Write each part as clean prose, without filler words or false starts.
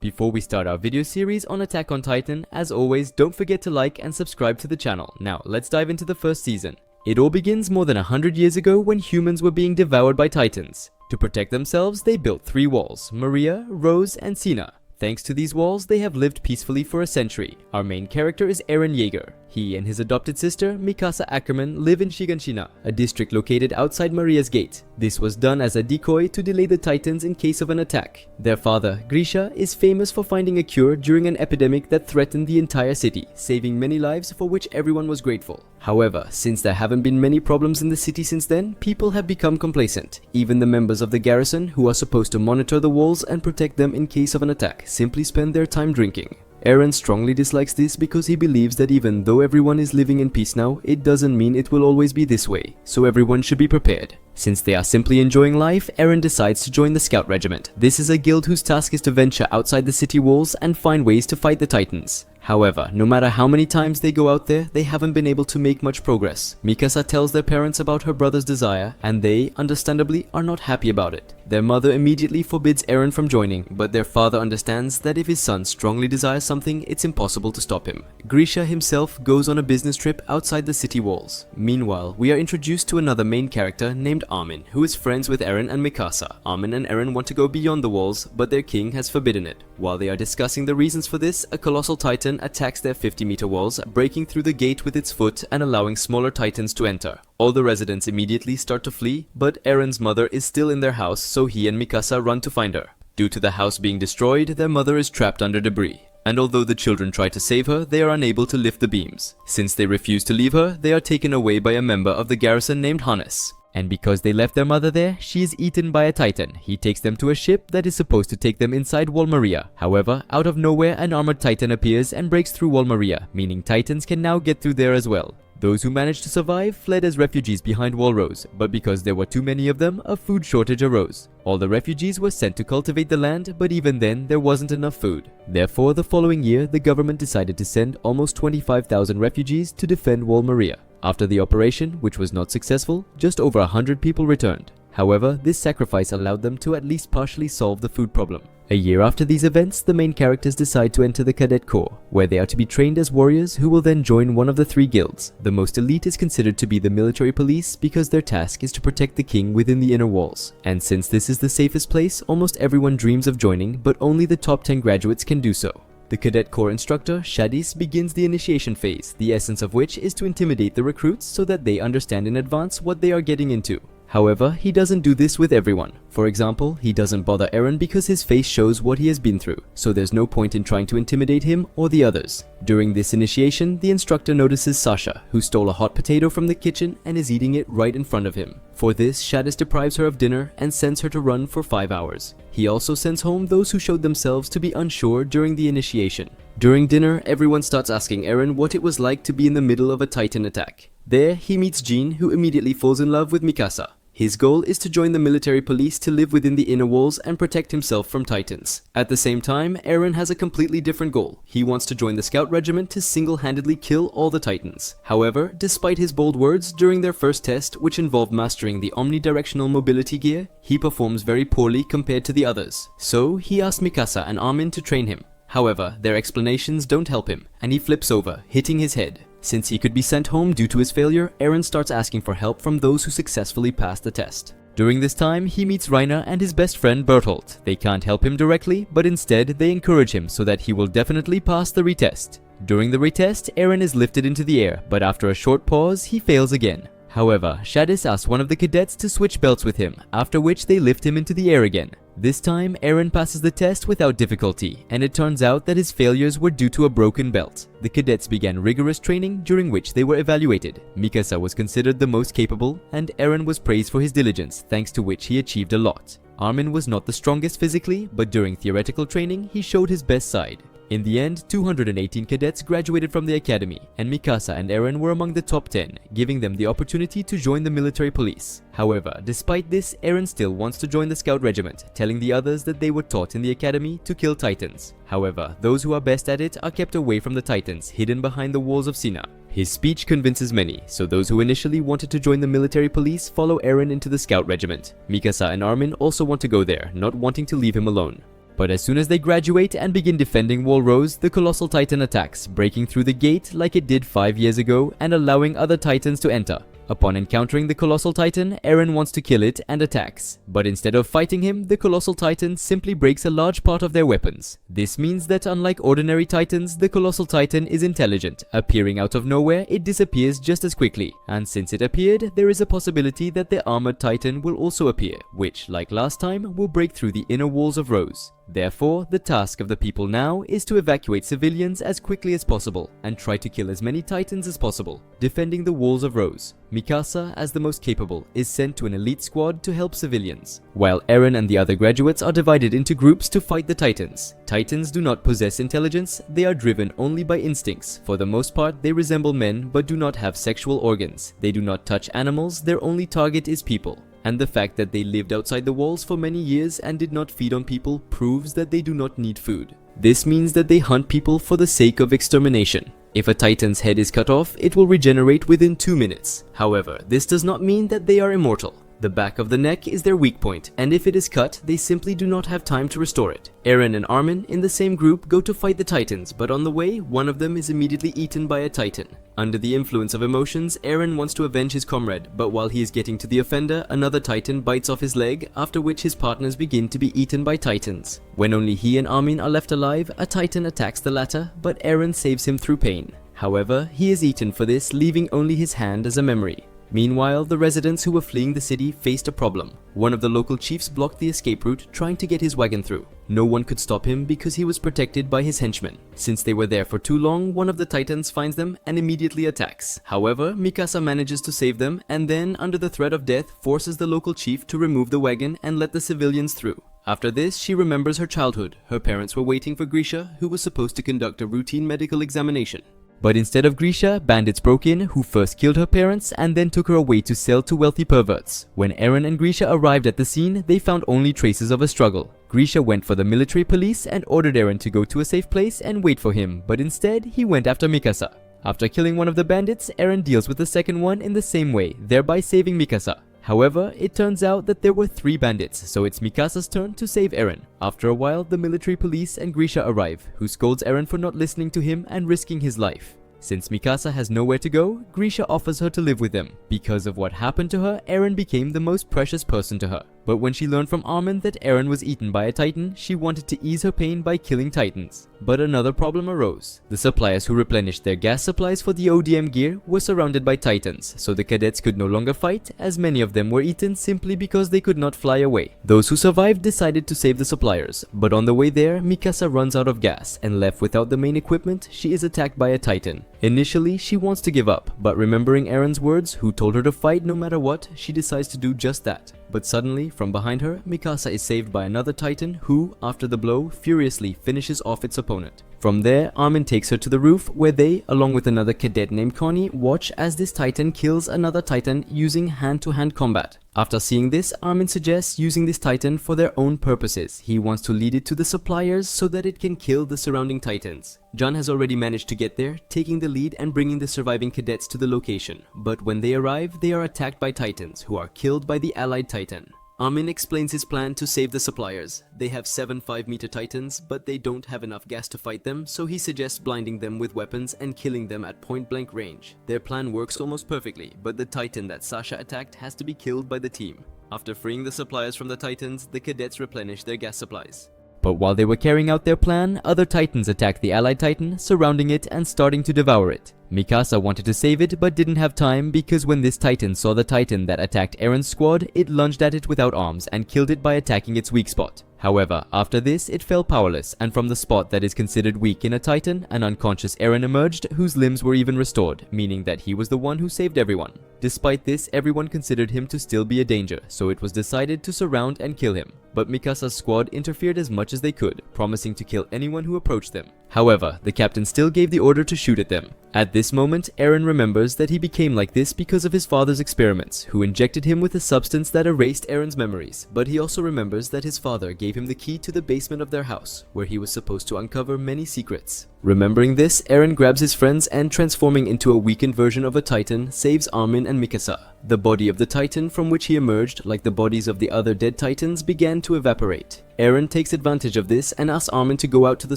Before we start our video series on Attack on Titan, as always, don't forget to like and subscribe to the channel. Now, let's dive into the first season. It all begins more than 100 years ago when humans were being devoured by Titans. To protect themselves, they built 3 walls: Maria, Rose, and Sina. Thanks to these walls, they have lived peacefully for a century. Our main character is Eren Yeager. He and his adopted sister, Mikasa Ackerman, live in Shiganshina, a district located outside Maria's gate. This was done as a decoy to delay the Titans in case of an attack. Their father, Grisha, is famous for finding a cure during an epidemic that threatened the entire city, saving many lives for which everyone was grateful. However, since there haven't been many problems in the city since then, people have become complacent. Even the members of the garrison, who are supposed to monitor the walls and protect them in case of an attack, simply spend their time drinking. Eren strongly dislikes this because he believes that even though everyone is living in peace now, it doesn't mean it will always be this way, so everyone should be prepared. Since they are simply enjoying life, Eren decides to join the Scout Regiment. This is a guild whose task is to venture outside the city walls and find ways to fight the Titans. However, no matter how many times they go out there, they haven't been able to make much progress. Mikasa tells their parents about her brother's desire, and they, understandably, are not happy about it. Their mother immediately forbids Eren from joining, but their father understands that if his son strongly desires something, it's impossible to stop him. Grisha himself goes on a business trip outside the city walls. Meanwhile, we are introduced to another main character named Armin, who is friends with Eren and Mikasa. Armin and Eren want to go beyond the walls, but their king has forbidden it. While they are discussing the reasons for this, a colossal titan attacks their 50-meter walls, breaking through the gate with its foot and allowing smaller titans to enter. All the residents immediately start to flee, but Eren's mother is still in their house, so he and Mikasa run to find her. Due to the house being destroyed, their mother is trapped under debris. And although the children try to save her, they are unable to lift the beams. Since they refuse to leave her, they are taken away by a member of the garrison named Hannes. And because they left their mother there, she is eaten by a titan. He takes them to a ship that is supposed to take them inside Wall Maria. However, out of nowhere, an armored titan appears and breaks through Wall Maria, meaning titans can now get through there as well. Those who managed to survive fled as refugees behind Wall Rose, but because there were too many of them, a food shortage arose. All the refugees were sent to cultivate the land, but even then, there wasn't enough food. Therefore, the following year, the government decided to send almost 25,000 refugees to defend Wall Maria. After the operation, which was not successful, just over 100 people returned. However, this sacrifice allowed them to at least partially solve the food problem. A year after these events, the main characters decide to enter the Cadet Corps, where they are to be trained as warriors who will then join one of the 3 guilds. The most elite is considered to be the military police because their task is to protect the king within the inner walls. And since this is the safest place, almost everyone dreams of joining, but only the top 10 graduates can do so. The Cadet Corps instructor, Shadis, begins the initiation phase, the essence of which is to intimidate the recruits so that they understand in advance what they are getting into. However, he doesn't do this with everyone. For example, he doesn't bother Eren because his face shows what he has been through, so there's no point in trying to intimidate him or the others. During this initiation, the instructor notices Sasha, who stole a hot potato from the kitchen and is eating it right in front of him. For this, Shadis deprives her of dinner and sends her to run for 5 hours. He also sends home those who showed themselves to be unsure during the initiation. During dinner, everyone starts asking Eren what it was like to be in the middle of a Titan attack. There, he meets Jean, who immediately falls in love with Mikasa. His goal is to join the military police to live within the inner walls and protect himself from Titans. At the same time, Eren has a completely different goal. He wants to join the Scout Regiment to single-handedly kill all the Titans. However, despite his bold words, during their first test, which involved mastering the omnidirectional mobility gear, he performs very poorly compared to the others. So, he asks Mikasa and Armin to train him. However, their explanations don't help him, and he flips over, hitting his head. Since he could be sent home due to his failure, Eren starts asking for help from those who successfully passed the test. During this time, he meets Reiner and his best friend Bertolt. They can't help him directly, but instead they encourage him so that he will definitely pass the retest. During the retest, Eren is lifted into the air, but after a short pause, he fails again. However, Shadis asks one of the cadets to switch belts with him, after which they lift him into the air again. This time, Eren passes the test without difficulty, and it turns out that his failures were due to a broken belt. The cadets began rigorous training during which they were evaluated. Mikasa was considered the most capable, and Eren was praised for his diligence, thanks to which he achieved a lot. Armin was not the strongest physically, but during theoretical training, he showed his best side. In the end, 218 cadets graduated from the academy, and Mikasa and Eren were among the top 10, giving them the opportunity to join the military police. However, despite this, Eren still wants to join the Scout Regiment, telling the others that they were taught in the academy to kill Titans. However, those who are best at it are kept away from the Titans, hidden behind the walls of Sina. His speech convinces many, so those who initially wanted to join the military police follow Eren into the Scout Regiment. Mikasa and Armin also want to go there, not wanting to leave him alone. But as soon as they graduate and begin defending Wall Rose, the Colossal Titan attacks, breaking through the gate like it did 5 years ago and allowing other Titans to enter. Upon encountering the Colossal Titan, Eren wants to kill it and attacks. But instead of fighting him, the Colossal Titan simply breaks a large part of their weapons. This means that unlike ordinary Titans, the Colossal Titan is intelligent. Appearing out of nowhere, it disappears just as quickly. And since it appeared, there is a possibility that the Armored Titan will also appear, which, like last time, will break through the inner walls of Rose. Therefore, the task of the people now is to evacuate civilians as quickly as possible and try to kill as many Titans as possible, defending the walls of Rose. Mikasa, as the most capable, is sent to an elite squad to help civilians, while Eren and the other graduates are divided into groups to fight the Titans. Titans do not possess intelligence, they are driven only by instincts. For the most part, they resemble men but do not have sexual organs. They do not touch animals, their only target is people. And the fact that they lived outside the walls for many years and did not feed on people proves that they do not need food. This means that they hunt people for the sake of extermination. If a Titan's head is cut off, it will regenerate within 2 minutes. However, this does not mean that they are immortal. The back of the neck is their weak point, and if it is cut, they simply do not have time to restore it. Eren and Armin, in the same group, go to fight the Titans, but on the way, one of them is immediately eaten by a Titan. Under the influence of emotions, Eren wants to avenge his comrade, but while he is getting to the offender, another Titan bites off his leg, after which his partners begin to be eaten by Titans. When only he and Armin are left alive, a Titan attacks the latter, but Eren saves him through pain. However, he is eaten for this, leaving only his hand as a memory. Meanwhile, the residents who were fleeing the city faced a problem. One of the local chiefs blocked the escape route, trying to get his wagon through. No one could stop him because he was protected by his henchmen. Since they were there for too long, one of the Titans finds them and immediately attacks. However, Mikasa manages to save them and then, under the threat of death, forces the local chief to remove the wagon and let the civilians through. After this, she remembers her childhood. Her parents were waiting for Grisha, who was supposed to conduct a routine medical examination. But instead of Grisha, bandits broke in, who first killed her parents and then took her away to sell to wealthy perverts. When Eren and Grisha arrived at the scene, they found only traces of a struggle. Grisha went for the military police and ordered Eren to go to a safe place and wait for him, but instead he went after Mikasa. After killing one of the bandits, Eren deals with the second one in the same way, thereby saving Mikasa. However, it turns out that there were 3 bandits, so it's Mikasa's turn to save Eren. After a while, the military police and Grisha arrive, who scolds Eren for not listening to him and risking his life. Since Mikasa has nowhere to go, Grisha offers her to live with them. Because of what happened to her, Eren became the most precious person to her. But when she learned from Armin that Eren was eaten by a Titan, she wanted to ease her pain by killing Titans. But another problem arose. The suppliers who replenished their gas supplies for the ODM gear were surrounded by Titans, so the cadets could no longer fight, as many of them were eaten simply because they could not fly away. Those who survived decided to save the suppliers, but on the way there, Mikasa runs out of gas, and left without the main equipment, she is attacked by a Titan. Initially, she wants to give up, but remembering Eren's words, who told her to fight no matter what, she decides to do just that. But suddenly, from behind her, Mikasa is saved by another Titan who, after the blow, furiously finishes off its opponent. From there, Armin takes her to the roof where they, along with another cadet named Connie, watch as this Titan kills another Titan using hand-to-hand combat. After seeing this, Armin suggests using this Titan for their own purposes. He wants to lead it to the suppliers so that it can kill the surrounding Titans. John has already managed to get there, taking the lead and bringing the surviving cadets to the location. But when they arrive, they are attacked by Titans, who are killed by the allied Titan. Armin explains his plan to save the suppliers. They have 7 5-meter Titans, but they don't have enough gas to fight them, so he suggests blinding them with weapons and killing them at point-blank range. Their plan works almost perfectly, but the Titan that Sasha attacked has to be killed by the team. After freeing the suppliers from the Titans, the cadets replenish their gas supplies. But while they were carrying out their plan, other Titans attacked the allied Titan, surrounding it and starting to devour it. Mikasa wanted to save it but didn't have time because when this Titan saw the Titan that attacked Eren's squad, it lunged at it without arms and killed it by attacking its weak spot. However, after this, it fell powerless, and from the spot that is considered weak in a Titan, an unconscious Eren emerged, whose limbs were even restored, meaning that he was the one who saved everyone. Despite this, everyone considered him to still be a danger, so it was decided to surround and kill him. But Mikasa's squad interfered as much as they could, promising to kill anyone who approached them. However, the captain still gave the order to shoot at them. At this moment, Eren remembers that he became like this because of his father's experiments, who injected him with a substance that erased Eren's memories. But he also remembers that his father gave him the key to the basement of their house, where he was supposed to uncover many secrets. Remembering this, Eren grabs his friends and, transforming into a weakened version of a Titan, saves Armin and Mikasa. The body of the Titan from which he emerged, like the bodies of the other dead Titans, began to evaporate. Eren takes advantage of this and asks Armin to go out to the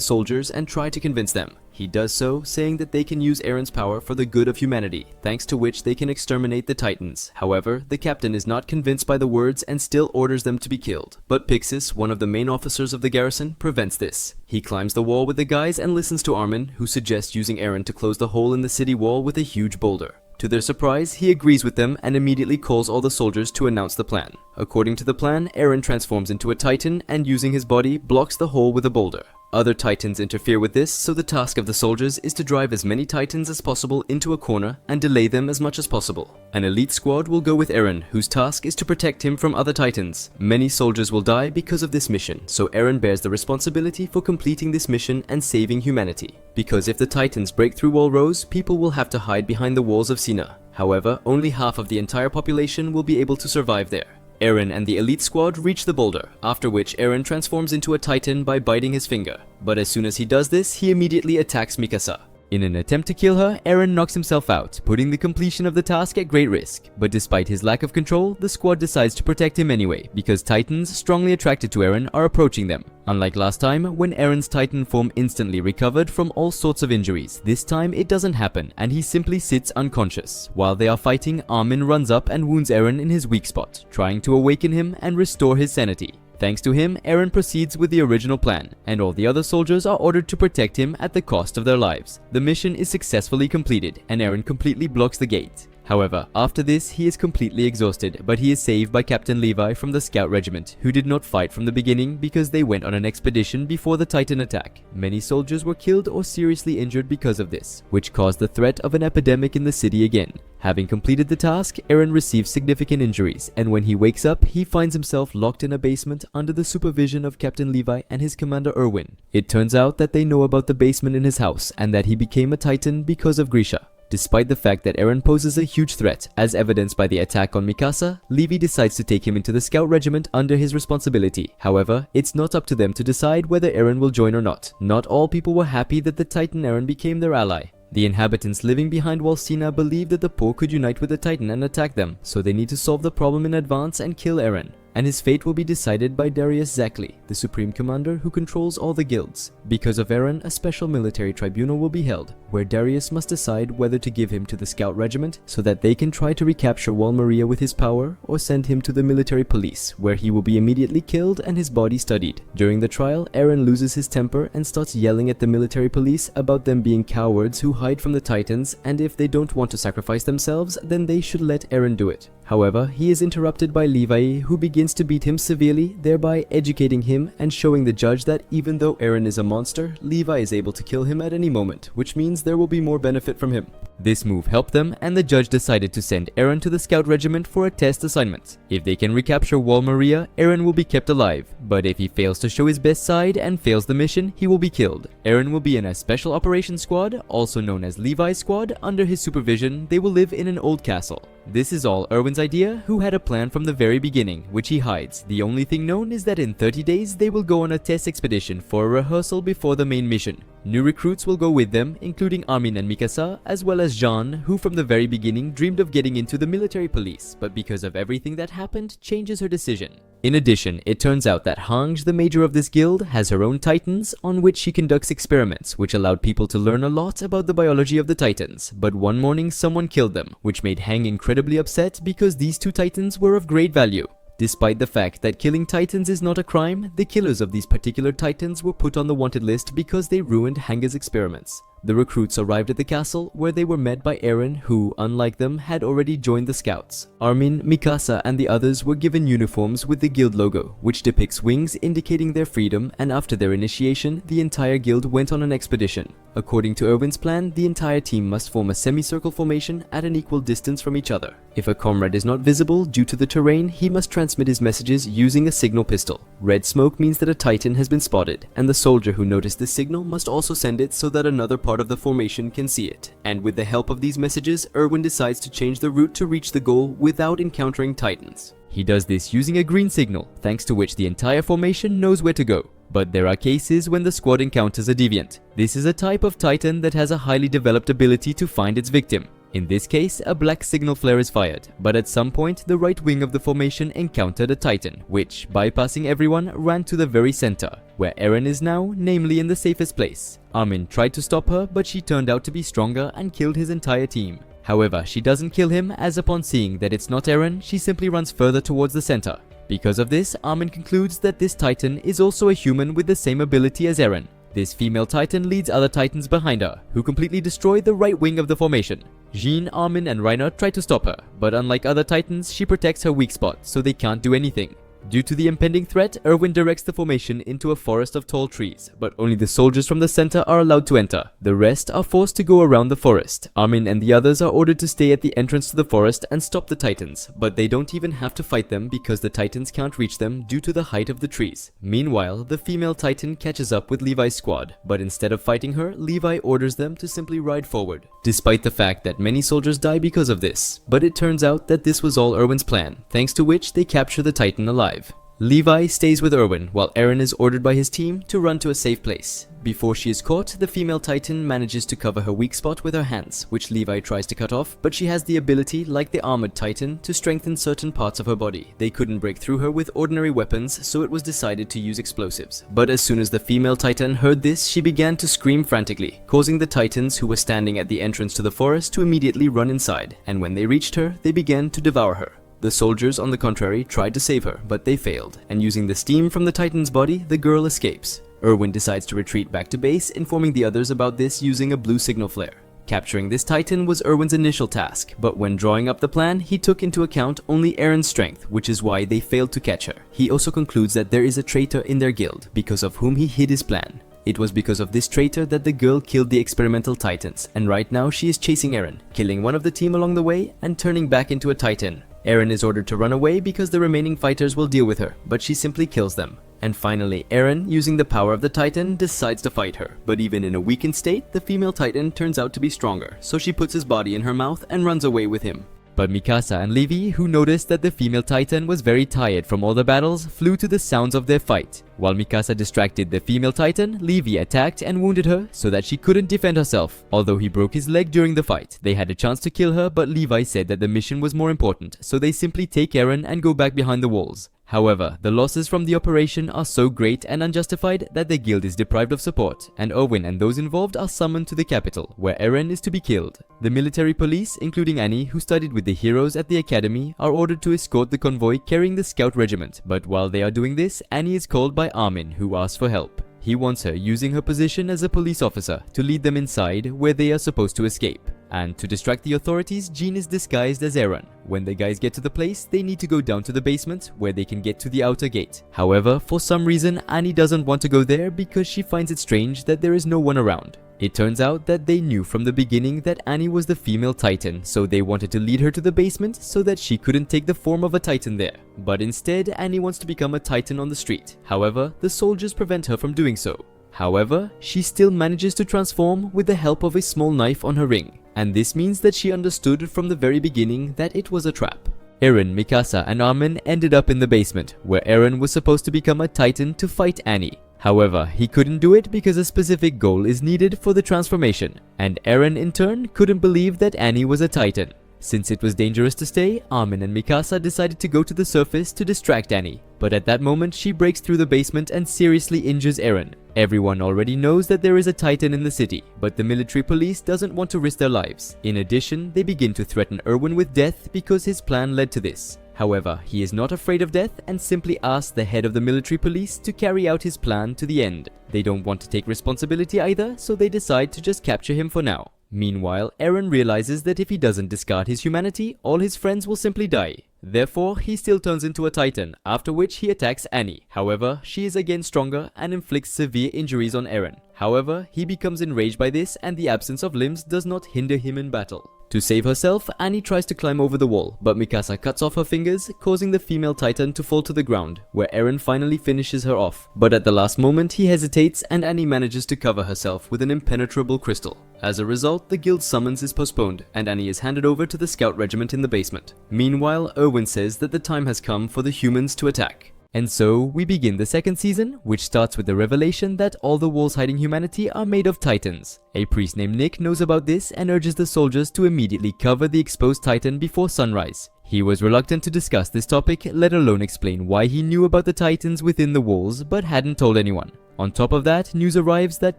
soldiers and try to convince them. He does so, saying that they can use Eren's power for the good of humanity, thanks to which they can exterminate the Titans. However, the captain is not convinced by the words and still orders them to be killed. But Pixis, one of the main officers of the garrison, prevents this. He climbs the wall with the guys and listens to Armin, who suggests using Eren to close the hole in the city wall with a huge boulder. To their surprise, he agrees with them and immediately calls all the soldiers to announce the plan. According to the plan, Eren transforms into a Titan and using his body blocks the hole with a boulder. Other Titans interfere with this, so the task of the soldiers is to drive as many Titans as possible into a corner and delay them as much as possible. An elite squad will go with Eren, whose task is to protect him from other Titans. Many soldiers will die because of this mission, so Eren bears the responsibility for completing this mission and saving humanity. Because if the Titans break through Wall Rose, people will have to hide behind the walls of Sina. However, only half of the entire population will be able to survive there. Eren and the elite squad reach the boulder, after which Eren transforms into a Titan by biting his finger. But as soon as he does this, he immediately attacks Mikasa. In an attempt to kill her, Eren knocks himself out, putting the completion of the task at great risk. But despite his lack of control, the squad decides to protect him anyway, because Titans strongly attracted to Eren are approaching them. Unlike last time, when Eren's Titan form instantly recovered from all sorts of injuries, this time it doesn't happen and he simply sits unconscious. While they are fighting, Armin runs up and wounds Eren in his weak spot, trying to awaken him and restore his sanity. Thanks to him, Eren proceeds with the original plan, and all the other soldiers are ordered to protect him at the cost of their lives. The mission is successfully completed, and Eren completely blocks the gate. However, after this, he is completely exhausted, but he is saved by Captain Levi from the scout regiment, who did not fight from the beginning because they went on an expedition before the Titan attack. Many soldiers were killed or seriously injured because of this, which caused the threat of an epidemic in the city again. Having completed the task, Eren receives significant injuries, and when he wakes up, he finds himself locked in a basement under the supervision of Captain Levi and his commander Erwin. It turns out that they know about the basement in his house and that he became a Titan because of Grisha. Despite the fact that Eren poses a huge threat, as evidenced by the attack on Mikasa, Levi decides to take him into the scout regiment under his responsibility. However, it's not up to them to decide whether Eren will join or not. Not all people were happy that the Titan Eren became their ally. The inhabitants living behind Wall Sina believe that the poor could unite with the Titan and attack them, so they need to solve the problem in advance and kill Eren. And his fate will be decided by Darius Zackley, the supreme commander who controls all the guilds. Because of Eren, a special military tribunal will be held, where Darius must decide whether to give him to the scout regiment so that they can try to recapture Wall Maria with his power, or send him to the military police, where he will be immediately killed and his body studied. During the trial, Eren loses his temper and starts yelling at the military police about them being cowards who hide from the Titans, and if they don't want to sacrifice themselves, then they should let Eren do it. However, he is interrupted by Levi, who begins to beat him severely, thereby educating him and showing the judge that even though Eren is a monster, Levi is able to kill him at any moment, which means there will be more benefit from him. This move helped them, and the judge decided to send Eren to the scout regiment for a test assignment. If they can recapture Wall Maria, Eren will be kept alive, but if he fails to show his best side and fails the mission, he will be killed. Eren will be in a special operations squad, also known as Levi's squad. Under his supervision, they will live in an old castle. This is all Erwin's idea, who had a plan from the very beginning, which he hides. The only thing known is that in 30 days they will go on a test expedition for a rehearsal before the main mission. New recruits will go with them, including Armin and Mikasa, as well as Jean, who from the very beginning dreamed of getting into the military police, but because of everything that happened, changes her decision. In addition, it turns out that Hange, the major of this guild, has her own Titans, on which she conducts experiments, which allowed people to learn a lot about the biology of the Titans. But one morning someone killed them, which made Hang incredibly upset because these two Titans were of great value. Despite the fact that killing Titans is not a crime, the killers of these particular Titans were put on the wanted list because they ruined Hange's experiments. The recruits arrived at the castle, where they were met by Eren, who, unlike them, had already joined the scouts. Armin, Mikasa and the others were given uniforms with the guild logo, which depicts wings indicating their freedom, and after their initiation, the entire guild went on an expedition. According to Erwin's plan, the entire team must form a semicircle formation at an equal distance from each other. If a comrade is not visible due to the terrain, he must transmit his messages using a signal pistol. Red smoke means that a Titan has been spotted, and the soldier who noticed this signal must also send it so that another part of the formation can see it. And with the help of these messages, Erwin decides to change the route to reach the goal without encountering Titans. He does this using a green signal, thanks to which the entire formation knows where to go. But there are cases when the squad encounters a deviant. This is a type of Titan that has a highly developed ability to find its victim. In this case, a black signal flare is fired, but at some point the right wing of the formation encountered a Titan, which, bypassing everyone, ran to the very center, where Eren is now, namely in the safest place. Armin tried to stop her, but she turned out to be stronger and killed his entire team. However, she doesn't kill him, as upon seeing that it's not Eren, she simply runs further towards the center. Because of this, Armin concludes that this Titan is also a human with the same ability as Eren. This female Titan leads other Titans behind her, who completely destroy the right wing of the formation. Jean, Armin, and Reiner try to stop her, but unlike other Titans, she protects her weak spot, so they can't do anything. Due to the impending threat, Erwin directs the formation into a forest of tall trees, but only the soldiers from the center are allowed to enter. The rest are forced to go around the forest. Armin and the others are ordered to stay at the entrance to the forest and stop the Titans, but they don't even have to fight them because the Titans can't reach them due to the height of the trees. Meanwhile, the female Titan catches up with Levi's squad, but instead of fighting her, Levi orders them to simply ride forward, despite the fact that many soldiers die because of this. But it turns out that this was all Erwin's plan, thanks to which they capture the Titan alive. Levi stays with Erwin while Eren is ordered by his team to run to a safe place. Before she is caught, the female Titan manages to cover her weak spot with her hands, which Levi tries to cut off, but she has the ability, like the armored Titan, to strengthen certain parts of her body. They couldn't break through her with ordinary weapons, so it was decided to use explosives. But as soon as the female Titan heard this, she began to scream frantically, causing the Titans who were standing at the entrance to the forest to immediately run inside, and when they reached her, they began to devour her. The soldiers, on the contrary, tried to save her, but they failed, and using the steam from the Titan's body, the girl escapes. Erwin decides to retreat back to base, informing the others about this using a blue signal flare. Capturing this Titan was Erwin's initial task, but when drawing up the plan, he took into account only Eren's strength, which is why they failed to catch her. He also concludes that there is a traitor in their guild, because of whom he hid his plan. It was because of this traitor that the girl killed the experimental Titans, and right now she is chasing Eren, killing one of the team along the way and turning back into a Titan. Eren is ordered to run away because the remaining fighters will deal with her, but she simply kills them. And finally, Eren, using the power of the Titan, decides to fight her. But even in a weakened state, the female Titan turns out to be stronger, so she puts his body in her mouth and runs away with him. But Mikasa and Levi, who noticed that the female Titan was very tired from all the battles, flew to the sounds of their fight. While Mikasa distracted the female Titan, Levi attacked and wounded her so that she couldn't defend herself. Although he broke his leg during the fight, they had a chance to kill her, but Levi said that the mission was more important, so they simply take Eren and go back behind the walls. However, the losses from the operation are so great and unjustified that the guild is deprived of support, and Erwin and those involved are summoned to the capital, where Eren is to be killed. The military police, including Annie, who studied with the heroes at the academy, are ordered to escort the convoy carrying the scout regiment, but while they are doing this, Annie is called by Armin, who asks for help. He wants her, using her position as a police officer, to lead them inside, where they are supposed to escape. And to distract the authorities, Jean is disguised as Eren. When the guys get to the place, they need to go down to the basement, where they can get to the outer gate. However, for some reason, Annie doesn't want to go there because she finds it strange that there is no one around. It turns out that they knew from the beginning that Annie was the female Titan, so they wanted to lead her to the basement so that she couldn't take the form of a Titan there. But instead, Annie wants to become a Titan on the street. However, the soldiers prevent her from doing so. However, she still manages to transform with the help of a small knife on her ring. And this means that she understood from the very beginning that it was a trap. Eren, Mikasa, and Armin ended up in the basement, where Eren was supposed to become a Titan to fight Annie. However, he couldn't do it because a specific goal is needed for the transformation, and Eren in turn couldn't believe that Annie was a Titan. Since it was dangerous to stay, Armin and Mikasa decided to go to the surface to distract Annie. But at that moment, she breaks through the basement and seriously injures Eren. Everyone already knows that there is a Titan in the city, but the military police doesn't want to risk their lives. In addition, they begin to threaten Erwin with death because his plan led to this. However, he is not afraid of death and simply asks the head of the military police to carry out his plan to the end. They don't want to take responsibility either, so they decide to just capture him for now. Meanwhile, Eren realizes that if he doesn't discard his humanity, all his friends will simply die. Therefore, he still turns into a Titan, after which he attacks Annie. However, she is again stronger and inflicts severe injuries on Eren. However, he becomes enraged by this, and the absence of limbs does not hinder him in battle. To save herself, Annie tries to climb over the wall, but Mikasa cuts off her fingers, causing the female Titan to fall to the ground, where Eren finally finishes her off. But at the last moment, he hesitates, and Annie manages to cover herself with an impenetrable crystal. As a result, the guild summons is postponed, and Annie is handed over to the scout regiment in the basement. Meanwhile, Erwin says that the time has come for the humans to attack. And so, we begin the second season, which starts with the revelation that all the walls hiding humanity are made of titans. A priest named Nick knows about this and urges the soldiers to immediately cover the exposed titan before sunrise. He was reluctant to discuss this topic, let alone explain why he knew about the titans within the walls but hadn't told anyone. On top of that, news arrives that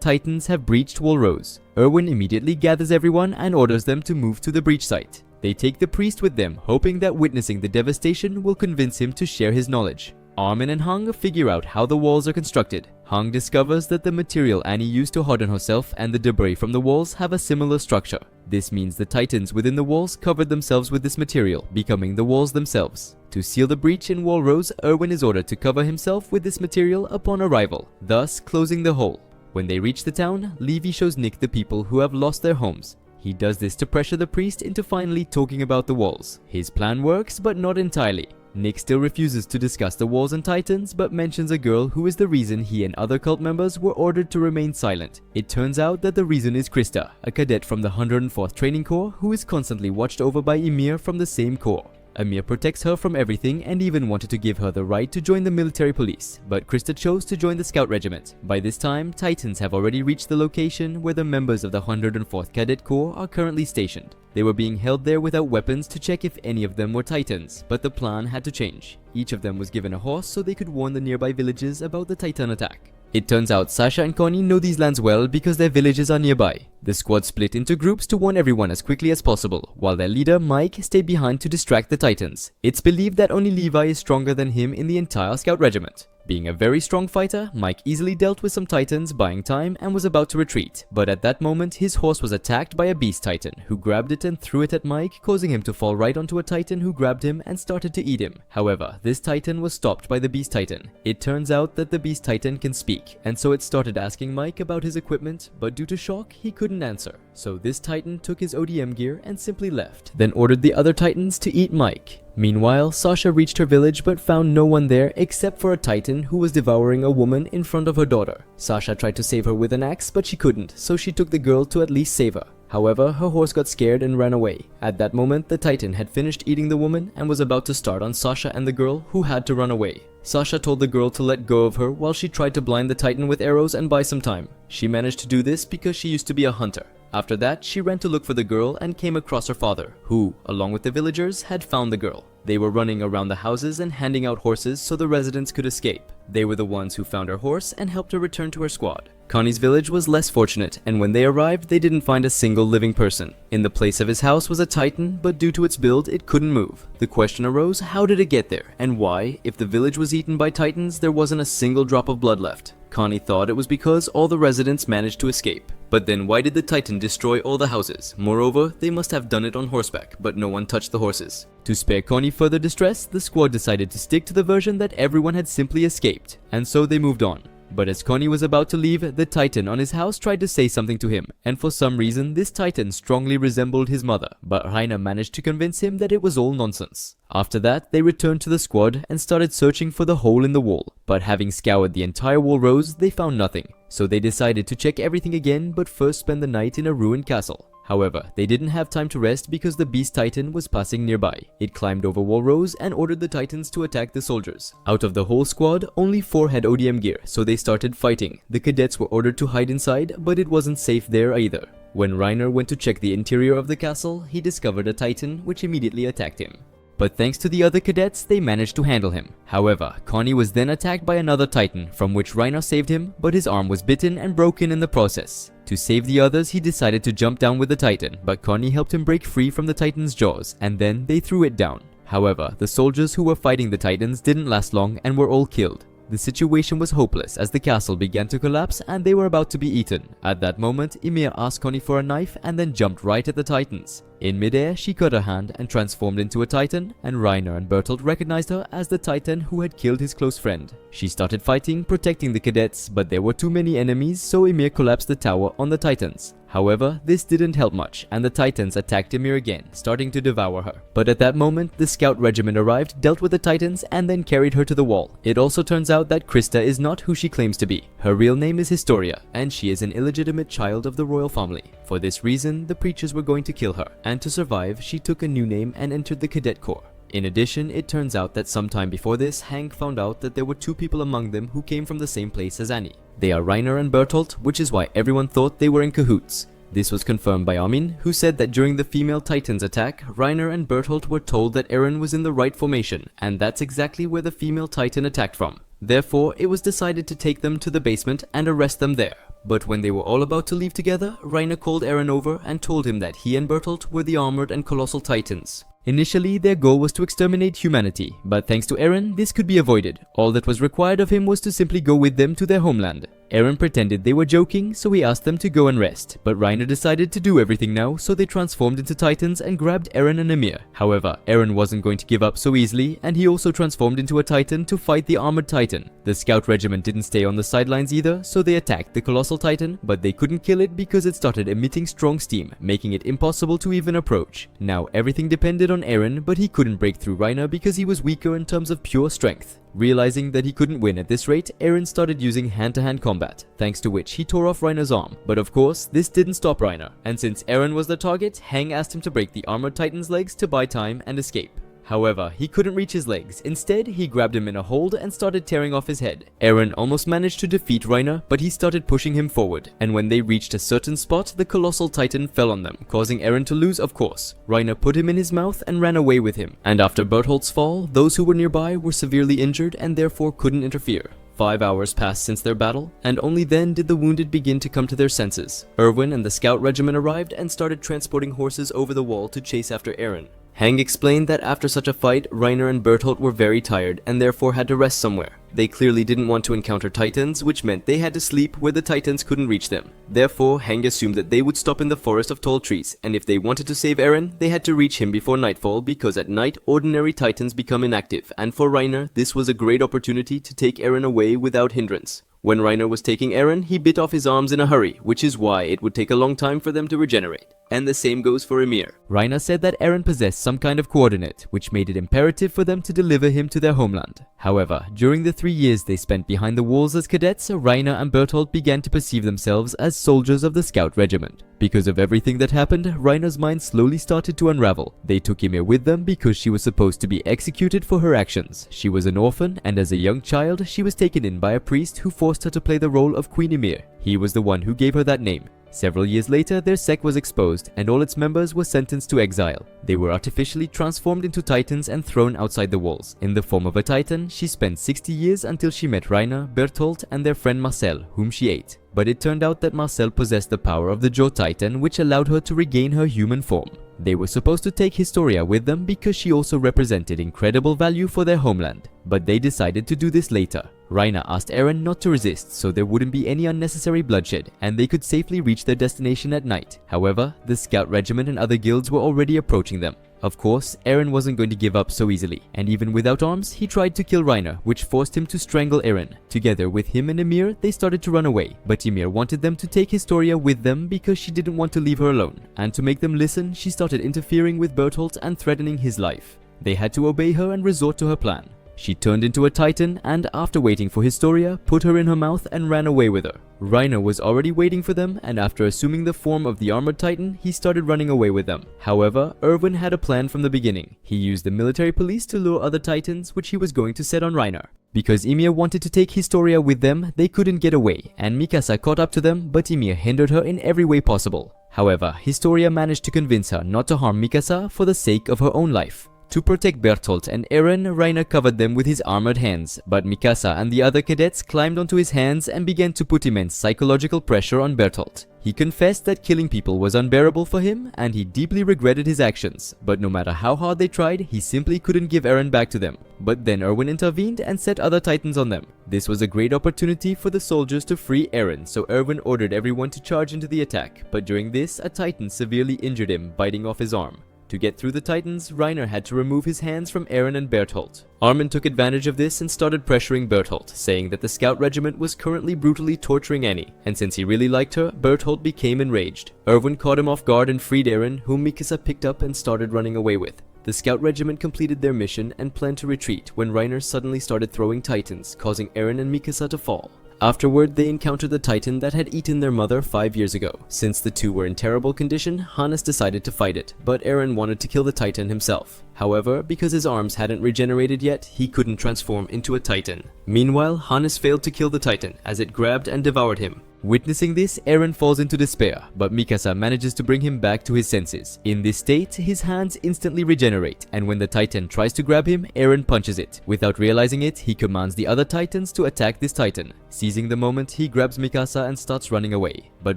titans have breached Wall Rose. Erwin immediately gathers everyone and orders them to move to the breach site. They take the priest with them, hoping that witnessing the devastation will convince him to share his knowledge. Armin and Hung figure out how the walls are constructed. Hung discovers that the material Annie used to harden herself and the debris from the walls have a similar structure. This means the titans within the walls covered themselves with this material, becoming the walls themselves. To seal the breach in Wall Rose, Erwin is ordered to cover himself with this material upon arrival, thus closing the hole. When they reach the town, Levy shows Nick the people who have lost their homes. He does this to pressure the priest into finally talking about the walls. His plan works, but not entirely. Nick still refuses to discuss the walls and titans, but mentions a girl who is the reason he and other cult members were ordered to remain silent. It turns out that the reason is Krista, a cadet from the 104th Training Corps who is constantly watched over by Ymir from the same corps. Ymir protects her from everything and even wanted to give her the right to join the military police, but Krista chose to join the scout regiment. By this time, Titans have already reached the location where the members of the 104th Cadet Corps are currently stationed. They were being held there without weapons to check if any of them were Titans, but the plan had to change. Each of them was given a horse so they could warn the nearby villages about the Titan attack. It turns out Sasha and Connie know these lands well because their villages are nearby. The squad split into groups to warn everyone as quickly as possible, while their leader, Mike, stayed behind to distract the Titans. It's believed that only Levi is stronger than him in the entire scout regiment. Being a very strong fighter, Mike easily dealt with some Titans, buying time, and was about to retreat. But at that moment, his horse was attacked by a beast Titan, who grabbed it and threw it at Mike, causing him to fall right onto a Titan who grabbed him and started to eat him. However, this Titan was stopped by the beast Titan. It turns out that the beast Titan can speak, and so it started asking Mike about his equipment, but due to shock, he couldn't answer. So this Titan took his ODM gear and simply left, then ordered the other Titans to eat Mike. Meanwhile, Sasha reached her village but found no one there except for a Titan who was devouring a woman in front of her daughter. Sasha tried to save her with an axe, but she couldn't, so she took the girl to at least save her. However, her horse got scared and ran away. At that moment, the Titan had finished eating the woman and was about to start on Sasha and the girl, who had to run away. Sasha told the girl to let go of her while she tried to blind the Titan with arrows and buy some time. She managed to do this because she used to be a hunter. After that, she ran to look for the girl and came across her father, who, along with the villagers, had found the girl. They were running around the houses and handing out horses so the residents could escape. They were the ones who found her horse and helped her return to her squad. Connie's village was less fortunate, and when they arrived, they didn't find a single living person. In the place of his house was a Titan, but due to its build, it couldn't move. The question arose, how did it get there? And why, if the village was eaten by Titans, there wasn't a single drop of blood left? Connie thought it was because all the residents managed to escape. But then why did the Titan destroy all the houses? Moreover, they must have done it on horseback, but no one touched the horses. To spare Connie further distress, the squad decided to stick to the version that everyone had simply escaped, and so they moved on. But as Connie was about to leave, the Titan on his house tried to say something to him, and for some reason this Titan strongly resembled his mother, but Raina managed to convince him that it was all nonsense. After that, they returned to the squad and started searching for the hole in the wall, but having scoured the entire Wall Rose, they found nothing. So they decided to check everything again, but first spend the night in a ruined castle. However, they didn't have time to rest because the Beast Titan was passing nearby. It climbed over Wall Rose and ordered the Titans to attack the soldiers. Out of the whole squad, only 4 had ODM gear, so they started fighting. The cadets were ordered to hide inside, but it wasn't safe there either. When Reiner went to check the interior of the castle, he discovered a Titan, which immediately attacked him. But thanks to the other cadets, they managed to handle him. However, Connie was then attacked by another Titan, from which Reiner saved him, but his arm was bitten and broken in the process. To save the others, he decided to jump down with the Titan, but Connie helped him break free from the Titan's jaws, and then they threw it down. However, the soldiers who were fighting the Titans didn't last long and were all killed. The situation was hopeless as the castle began to collapse and they were about to be eaten. At that moment, Ymir asked Connie for a knife and then jumped right at the Titans. In midair, she cut her hand and transformed into a Titan, and Reiner and Bertolt recognized her as the Titan who had killed his close friend. She started fighting, protecting the cadets, but there were too many enemies, so Ymir collapsed the tower on the Titans. However, this didn't help much, and the Titans attacked Ymir again, starting to devour her. But at that moment, the scout regiment arrived, dealt with the Titans, and then carried her to the wall. It also turns out that Krista is not who she claims to be. Her real name is Historia, and she is an illegitimate child of the royal family. For this reason, the preachers were going to kill her, and to survive, she took a new name and entered the cadet corps. In addition, it turns out that sometime before this, Hank found out that there were two people among them who came from the same place as Annie. They are Reiner and Bertolt, which is why everyone thought they were in cahoots. This was confirmed by Armin, who said that during the female Titans attack, Reiner and Bertolt were told that Eren was in the right formation, and that's exactly where the female Titan attacked from. Therefore, it was decided to take them to the basement and arrest them there. But when they were all about to leave together, Reiner called Eren over and told him that he and Bertolt were the armored and colossal Titans. Initially, their goal was to exterminate humanity, but thanks to Eren, this could be avoided. All that was required of him was to simply go with them to their homeland. Eren pretended they were joking, so he asked them to go and rest, but Reiner decided to do everything now, so they transformed into Titans and grabbed Eren and Ymir. However, Eren wasn't going to give up so easily, and he also transformed into a Titan to fight the armored Titan. The scout regiment didn't stay on the sidelines either, so they attacked the colossal Titan, but they couldn't kill it because it started emitting strong steam, making it impossible to even approach. Now, everything depended on Eren, but he couldn't break through Reiner because he was weaker in terms of pure strength. Realizing that he couldn't win at this rate, Eren started using hand-to-hand combat, thanks to which he tore off Reiner's arm. But of course, this didn't stop Reiner, and since Eren was the target, Hang asked him to break the armored Titan's legs to buy time and escape. However, he couldn't reach his legs. Instead, he grabbed him in a hold and started tearing off his head. Eren almost managed to defeat Reiner, but he started pushing him forward, and when they reached a certain spot, the colossal Titan fell on them, causing Eren to lose, of course. Reiner put him in his mouth and ran away with him, and after Bertolt's fall, those who were nearby were severely injured and therefore couldn't interfere. 5 hours passed since their battle, and only then did the wounded begin to come to their senses. Erwin and the scout regiment arrived and started transporting horses over the wall to chase after Eren. Hang explained that after such a fight, Reiner and Bertolt were very tired and therefore had to rest somewhere. They clearly didn't want to encounter Titans, which meant they had to sleep where the Titans couldn't reach them. Therefore, Hang assumed that they would stop in the forest of tall trees, and if they wanted to save Eren, they had to reach him before nightfall because at night, ordinary Titans become inactive, and for Reiner, this was a great opportunity to take Eren away without hindrance. When Reiner was taking Eren, he bit off his arms in a hurry, which is why it would take a long time for them to regenerate. And the same goes for Ymir. Reiner said that Eren possessed some kind of coordinate, which made it imperative for them to deliver him to their homeland. However, during the 3 years they spent behind the walls as cadets, Reiner and Bertolt began to perceive themselves as soldiers of the scout regiment. Because of everything that happened, Reiner's mind slowly started to unravel. They took Ymir with them because she was supposed to be executed for her actions. She was an orphan, and as a young child, she was taken in by a priest who forced her to play the role of Queen Ymir. He was the one who gave her that name. Several years later, their sect was exposed and all its members were sentenced to exile. They were artificially transformed into Titans and thrown outside the walls. In the form of a Titan, she spent 60 years until she met Reiner, Bertolt, and their friend Marcel, whom she ate. But it turned out that Marcel possessed the power of the Jaw Titan, which allowed her to regain her human form. They were supposed to take Historia with them because she also represented incredible value for their homeland, but they decided to do this later. Reiner asked Eren not to resist so there wouldn't be any unnecessary bloodshed and they could safely reach their destination at night. However, the scout regiment and other guilds were already approaching them. Of course, Eren wasn't going to give up so easily, and even without arms, he tried to kill Reiner, which forced him to strangle Eren. Together with him and Ymir, they started to run away, but Ymir wanted them to take Historia with them because she didn't want to leave her alone, and to make them listen, she started interfering with Bertolt and threatening his life. They had to obey her and resort to her plan. She turned into a Titan and, after waiting for Historia, put her in her mouth and ran away with her. Reiner was already waiting for them, and after assuming the form of the armored Titan, he started running away with them. However, Erwin had a plan from the beginning. He used the military police to lure other Titans, which he was going to set on Reiner. Because Ymir wanted to take Historia with them, they couldn't get away, and Mikasa caught up to them, but Ymir hindered her in every way possible. However, Historia managed to convince her not to harm Mikasa for the sake of her own life. To protect Bertolt and Eren, Reiner covered them with his armored hands, but Mikasa and the other cadets climbed onto his hands and began to put immense psychological pressure on Bertolt. He confessed that killing people was unbearable for him and he deeply regretted his actions, but no matter how hard they tried, he simply couldn't give Eren back to them. But then Erwin intervened and set other Titans on them. This was a great opportunity for the soldiers to free Eren, so Erwin ordered everyone to charge into the attack, but during this, a Titan severely injured him, biting off his arm. To get through the Titans, Reiner had to remove his hands from Eren and Bertolt. Armin took advantage of this and started pressuring Bertolt, saying that the scout regiment was currently brutally torturing Annie, and since he really liked her, Bertolt became enraged. Erwin caught him off guard and freed Eren, whom Mikasa picked up and started running away with. The scout regiment completed their mission and planned to retreat when Reiner suddenly started throwing Titans, causing Eren and Mikasa to fall. Afterward, they encountered the Titan that had eaten their mother 5 years ago. Since the two were in terrible condition, Hannes decided to fight it, but Eren wanted to kill the Titan himself. However, because his arms hadn't regenerated yet, he couldn't transform into a Titan. Meanwhile, Hannes failed to kill the Titan as it grabbed and devoured him. Witnessing this, Eren falls into despair, but Mikasa manages to bring him back to his senses. In this state, his hands instantly regenerate, and when the Titan tries to grab him, Eren punches it. Without realizing it, he commands the other Titans to attack this Titan. Seizing the moment, he grabs Mikasa and starts running away. But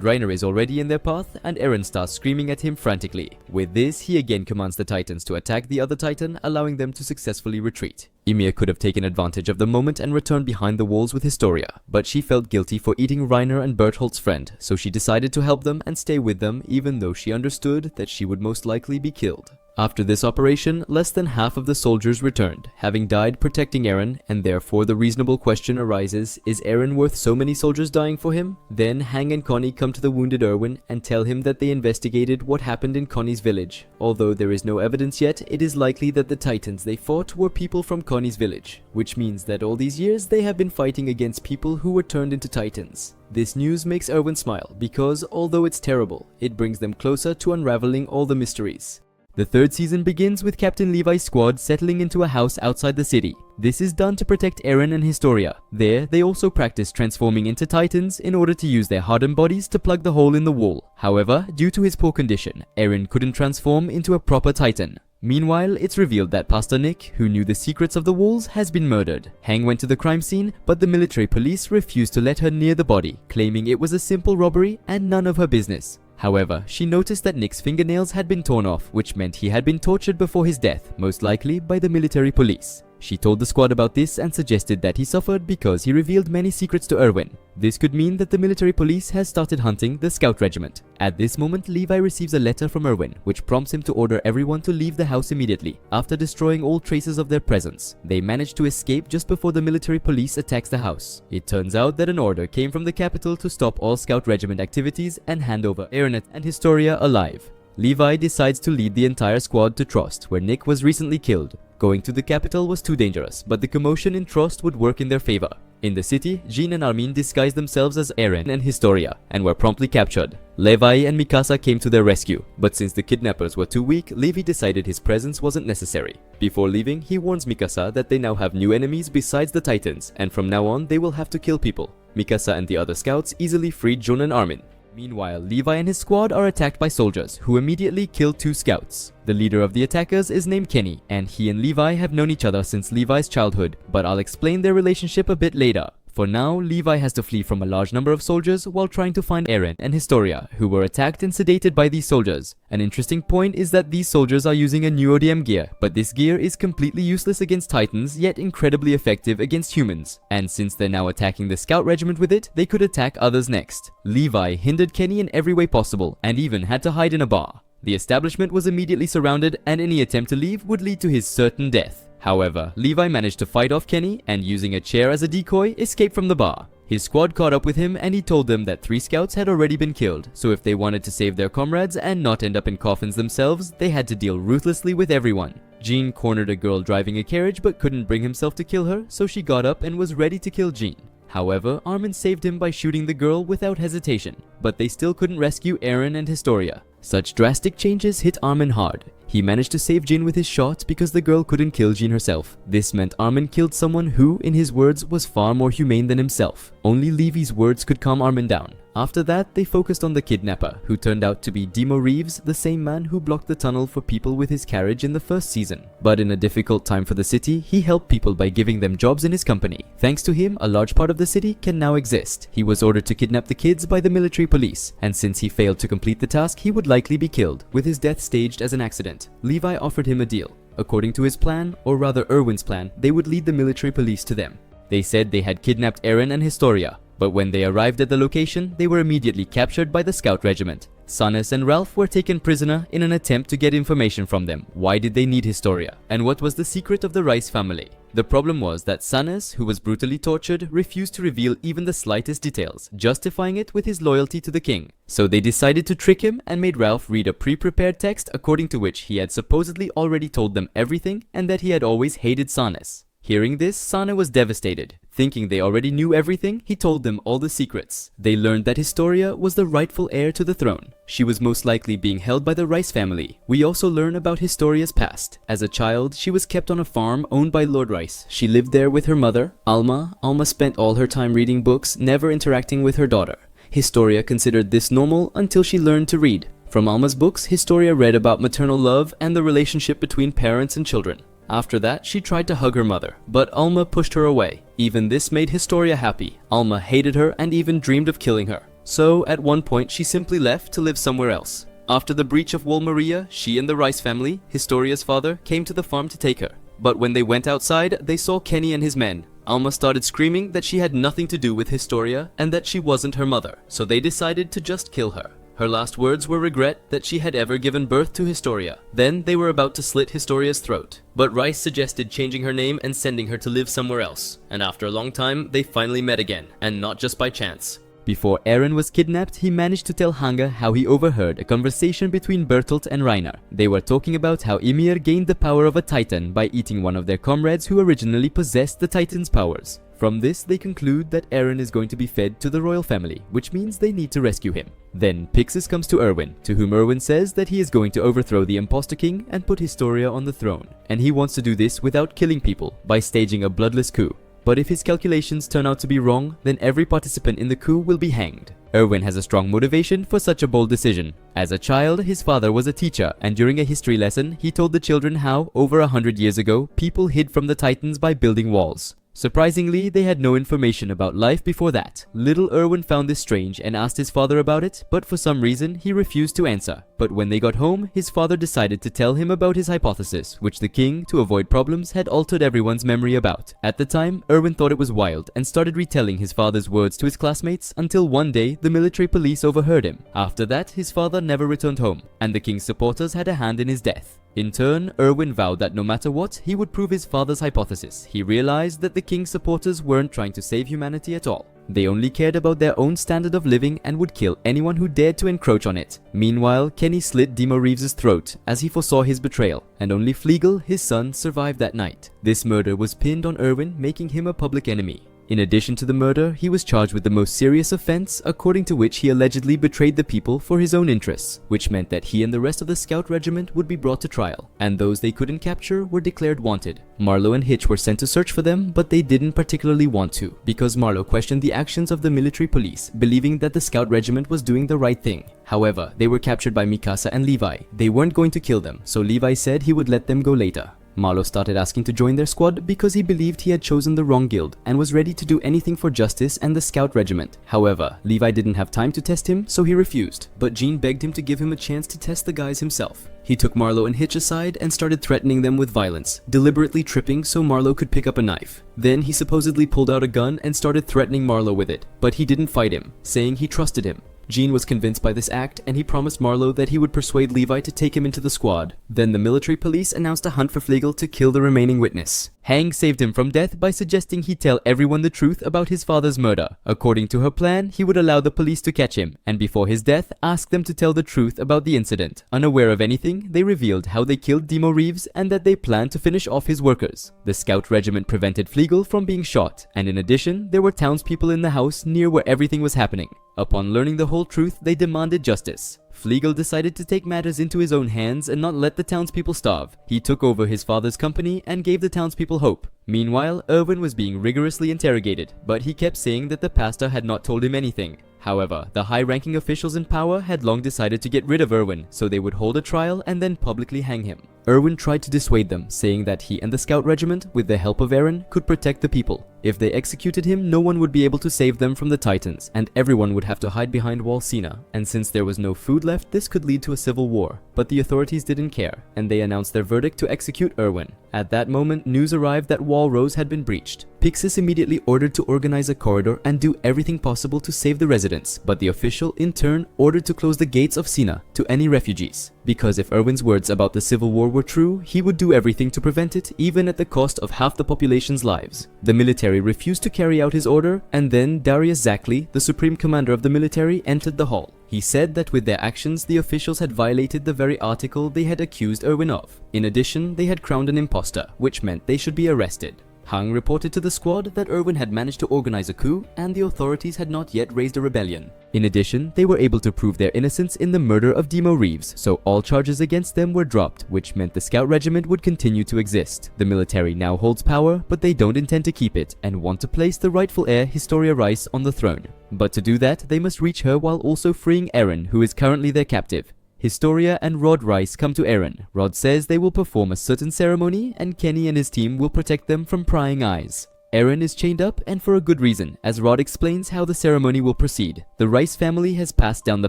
Reiner is already in their path, and Eren starts screaming at him frantically. With this, he again commands the Titans to attack the other Titan, allowing them to successfully retreat. Ymir could have taken advantage of the moment and returned behind the walls with Historia, but she felt guilty for eating Reiner and Bertholdt's friend, so she decided to help them and stay with them even though she understood that she would most likely be killed. After this operation, less than half of the soldiers returned, having died protecting Eren, and therefore the reasonable question arises, is Eren worth so many soldiers dying for him? Then Hang and Connie come to the wounded Erwin and tell him that they investigated what happened in Connie's village. Although there is no evidence yet, it is likely that the Titans they fought were people from Connie's village, which means that all these years they have been fighting against people who were turned into Titans. This news makes Erwin smile because, although it's terrible, it brings them closer to unraveling all the mysteries. The third season begins with Captain Levi's squad settling into a house outside the city. This is done to protect Eren and Historia. There, they also practice transforming into Titans in order to use their hardened bodies to plug the hole in the wall. However, due to his poor condition, Eren couldn't transform into a proper Titan. Meanwhile, it's revealed that Pastor Nick, who knew the secrets of the walls, has been murdered. Hang went to the crime scene, but the military police refused to let her near the body, claiming it was a simple robbery and none of her business. However, she noticed that Nick's fingernails had been torn off, which meant he had been tortured before his death, most likely by the military police. She told the squad about this and suggested that he suffered because he revealed many secrets to Erwin. This could mean that the military police has started hunting the scout regiment. At this moment, Levi receives a letter from Erwin, which prompts him to order everyone to leave the house immediately, after destroying all traces of their presence. They manage to escape just before the military police attacks the house. It turns out that an order came from the capital to stop all scout regiment activities and hand over Eren and Historia alive. Levi decides to lead the entire squad to Trost, where Nick was recently killed. Going to the capital was too dangerous, but the commotion in Trost would work in their favor. In the city, Jean and Armin disguised themselves as Eren and Historia and were promptly captured. Levi and Mikasa came to their rescue, but since the kidnappers were too weak, Levi decided his presence wasn't necessary. Before leaving, he warns Mikasa that they now have new enemies besides the Titans, and from now on they will have to kill people. Mikasa and the other scouts easily freed Jun and Armin. Meanwhile, Levi and his squad are attacked by soldiers, who immediately kill 2 scouts. The leader of the attackers is named Kenny, and he and Levi have known each other since Levi's childhood, but I'll explain their relationship a bit later. For now, Levi has to flee from a large number of soldiers while trying to find Eren and Historia, who were attacked and sedated by these soldiers. An interesting point is that these soldiers are using a new ODM gear, but this gear is completely useless against Titans, yet incredibly effective against humans. And since they're now attacking the scout regiment with it, they could attack others next. Levi hindered Kenny in every way possible, and even had to hide in a bar. The establishment was immediately surrounded, and any attempt to leave would lead to his certain death. However, Levi managed to fight off Kenny and, using a chair as a decoy, escaped from the bar. His squad caught up with him and he told them that 3 scouts had already been killed, so if they wanted to save their comrades and not end up in coffins themselves, they had to deal ruthlessly with everyone. Jean cornered a girl driving a carriage but couldn't bring himself to kill her, so she got up and was ready to kill Jean. However, Armin saved him by shooting the girl without hesitation, but they still couldn't rescue Eren and Historia. Such drastic changes hit Armin hard. He managed to save Jin with his shot because the girl couldn't kill Jin herself. This meant Armin killed someone who, in his words, was far more humane than himself. Only Levi's words could calm Armin down. After that, they focused on the kidnapper, who turned out to be Demo Reeves, the same man who blocked the tunnel for people with his carriage in the first season. But in a difficult time for the city, he helped people by giving them jobs in his company. Thanks to him, a large part of the city can now exist. He was ordered to kidnap the kids by the military police, and since he failed to complete the task, he would likely be killed, with his death staged as an accident. Levi offered him a deal. According to his plan, or rather Erwin's plan, they would lead the military police to them. They said they had kidnapped Eren and Historia, but when they arrived at the location, they were immediately captured by the scout regiment. Sannes and Ralph were taken prisoner in an attempt to get information from them. Why did they need Historia? And what was the secret of the Rice family? The problem was that Sannes, who was brutally tortured, refused to reveal even the slightest details, justifying it with his loyalty to the king. So they decided to trick him and made Ralph read a pre-prepared text according to which he had supposedly already told them everything and that he had always hated Sannes. Hearing this, Sana was devastated. Thinking they already knew everything, he told them all the secrets. They learned that Historia was the rightful heir to the throne. She was most likely being held by the Rice family. We also learn about Historia's past. As a child, she was kept on a farm owned by Lord Rice. She lived there with her mother, Alma. Alma spent all her time reading books, never interacting with her daughter. Historia considered this normal until she learned to read. From Alma's books, Historia read about maternal love and the relationship between parents and children. After that, she tried to hug her mother, but Alma pushed her away. Even this made Historia happy. Alma hated her and even dreamed of killing her. So, at one point, she simply left to live somewhere else. After the breach of Wall Maria, she and the Rice family, Historia's father, came to the farm to take her. But when they went outside, they saw Kenny and his men. Alma started screaming that she had nothing to do with Historia and that she wasn't her mother, so they decided to just kill her. Her last words were regret that she had ever given birth to Historia. Then they were about to slit Historia's throat. But Rice suggested changing her name and sending her to live somewhere else. And after a long time, they finally met again, and not just by chance. Before Eren was kidnapped, he managed to tell Hanga how he overheard a conversation between Bertolt and Reiner. They were talking about how Ymir gained the power of a Titan by eating one of their comrades who originally possessed the Titan's powers. From this, they conclude that Eren is going to be fed to the royal family, which means they need to rescue him. Then Pixis comes to Erwin, to whom Erwin says that he is going to overthrow the imposter king and put Historia on the throne. And he wants to do this without killing people, by staging a bloodless coup. But if his calculations turn out to be wrong, then every participant in the coup will be hanged. Erwin has a strong motivation for such a bold decision. As a child, his father was a teacher, and during a history lesson, he told the children how, over 100 years ago, people hid from the Titans by building walls. Surprisingly, they had no information about life before that. Little Erwin found this strange and asked his father about it, but for some reason, he refused to answer. But when they got home, his father decided to tell him about his hypothesis, which the king, to avoid problems, had altered everyone's memory about. At the time, Erwin thought it was wild and started retelling his father's words to his classmates until one day, the military police overheard him. After that, his father never returned home, and the king's supporters had a hand in his death. In turn, Erwin vowed that no matter what, he would prove his father's hypothesis. He realized that the king's supporters weren't trying to save humanity at all. They only cared about their own standard of living and would kill anyone who dared to encroach on it. Meanwhile, Kenny slit Demo Reeves' throat as he foresaw his betrayal, and only Flegel, his son, survived that night. This murder was pinned on Erwin, making him a public enemy. In addition to the murder, he was charged with the most serious offense, according to which he allegedly betrayed the people for his own interests, which meant that he and the rest of the scout regiment would be brought to trial, and those they couldn't capture were declared wanted. Marlowe and Hitch were sent to search for them, but they didn't particularly want to, because Marlowe questioned the actions of the military police, believing that the scout regiment was doing the right thing. However, they were captured by Mikasa and Levi. They weren't going to kill them, so Levi said he would let them go later. Marlowe started asking to join their squad because he believed he had chosen the wrong guild and was ready to do anything for justice and the scout regiment. However, Levi didn't have time to test him, so he refused, but Jean begged him to give him a chance to test the guys himself. He took Marlowe and Hitch aside and started threatening them with violence, deliberately tripping so Marlowe could pick up a knife. Then he supposedly pulled out a gun and started threatening Marlowe with it, but he didn't fight him, saying he trusted him. Jean was convinced by this act, and he promised Marlowe that he would persuade Levi to take him into the squad. Then the military police announced a hunt for Flegel to kill the remaining witness. Hang saved him from death by suggesting he tell everyone the truth about his father's murder. According to her plan, he would allow the police to catch him, and before his death, ask them to tell the truth about the incident. Unaware of anything, they revealed how they killed Demo Reeves and that they planned to finish off his workers. The scout regiment prevented Flegel from being shot, and in addition, there were townspeople in the house near where everything was happening. Upon learning the whole truth, they demanded justice. Flegel decided to take matters into his own hands and not let the townspeople starve. He took over his father's company and gave the townspeople hope. Meanwhile, Erwin was being rigorously interrogated, but he kept saying that the pastor had not told him anything. However, the high-ranking officials in power had long decided to get rid of Erwin, so they would hold a trial and then publicly hang him. Erwin tried to dissuade them, saying that he and the scout regiment, with the help of Eren, could protect the people. If they executed him, no one would be able to save them from the Titans, and everyone would have to hide behind Wall Sina. And since there was no food left, this could lead to a civil war. But the authorities didn't care, and they announced their verdict to execute Erwin. At that moment, news arrived that Wall Rose had been breached. Pixis immediately ordered to organize a corridor and do everything possible to save the residents, but the official, in turn, ordered to close the gates of Sina to any refugees. Because if Erwin's words about the civil war were true, he would do everything to prevent it, even at the cost of half the population's lives. The military refused to carry out his order, and then Darius Zackley, the supreme commander of the military, entered the hall. He said that with their actions, the officials had violated the very article they had accused Erwin of. In addition, they had crowned an imposter, which meant they should be arrested. Hang reported to the squad that Erwin had managed to organize a coup and the authorities had not yet raised a rebellion. In addition, they were able to prove their innocence in the murder of Demo Reeves, so all charges against them were dropped, which meant the Scout Regiment would continue to exist. The military now holds power, but they don't intend to keep it and want to place the rightful heir Historia Rice on the throne. But to do that, they must reach her while also freeing Eren, who is currently their captive. Historia and Rod Rice come to Eren. Rod says they will perform a certain ceremony and Kenny and his team will protect them from prying eyes. Eren is chained up and for a good reason, as Rod explains how the ceremony will proceed. The Rice family has passed down the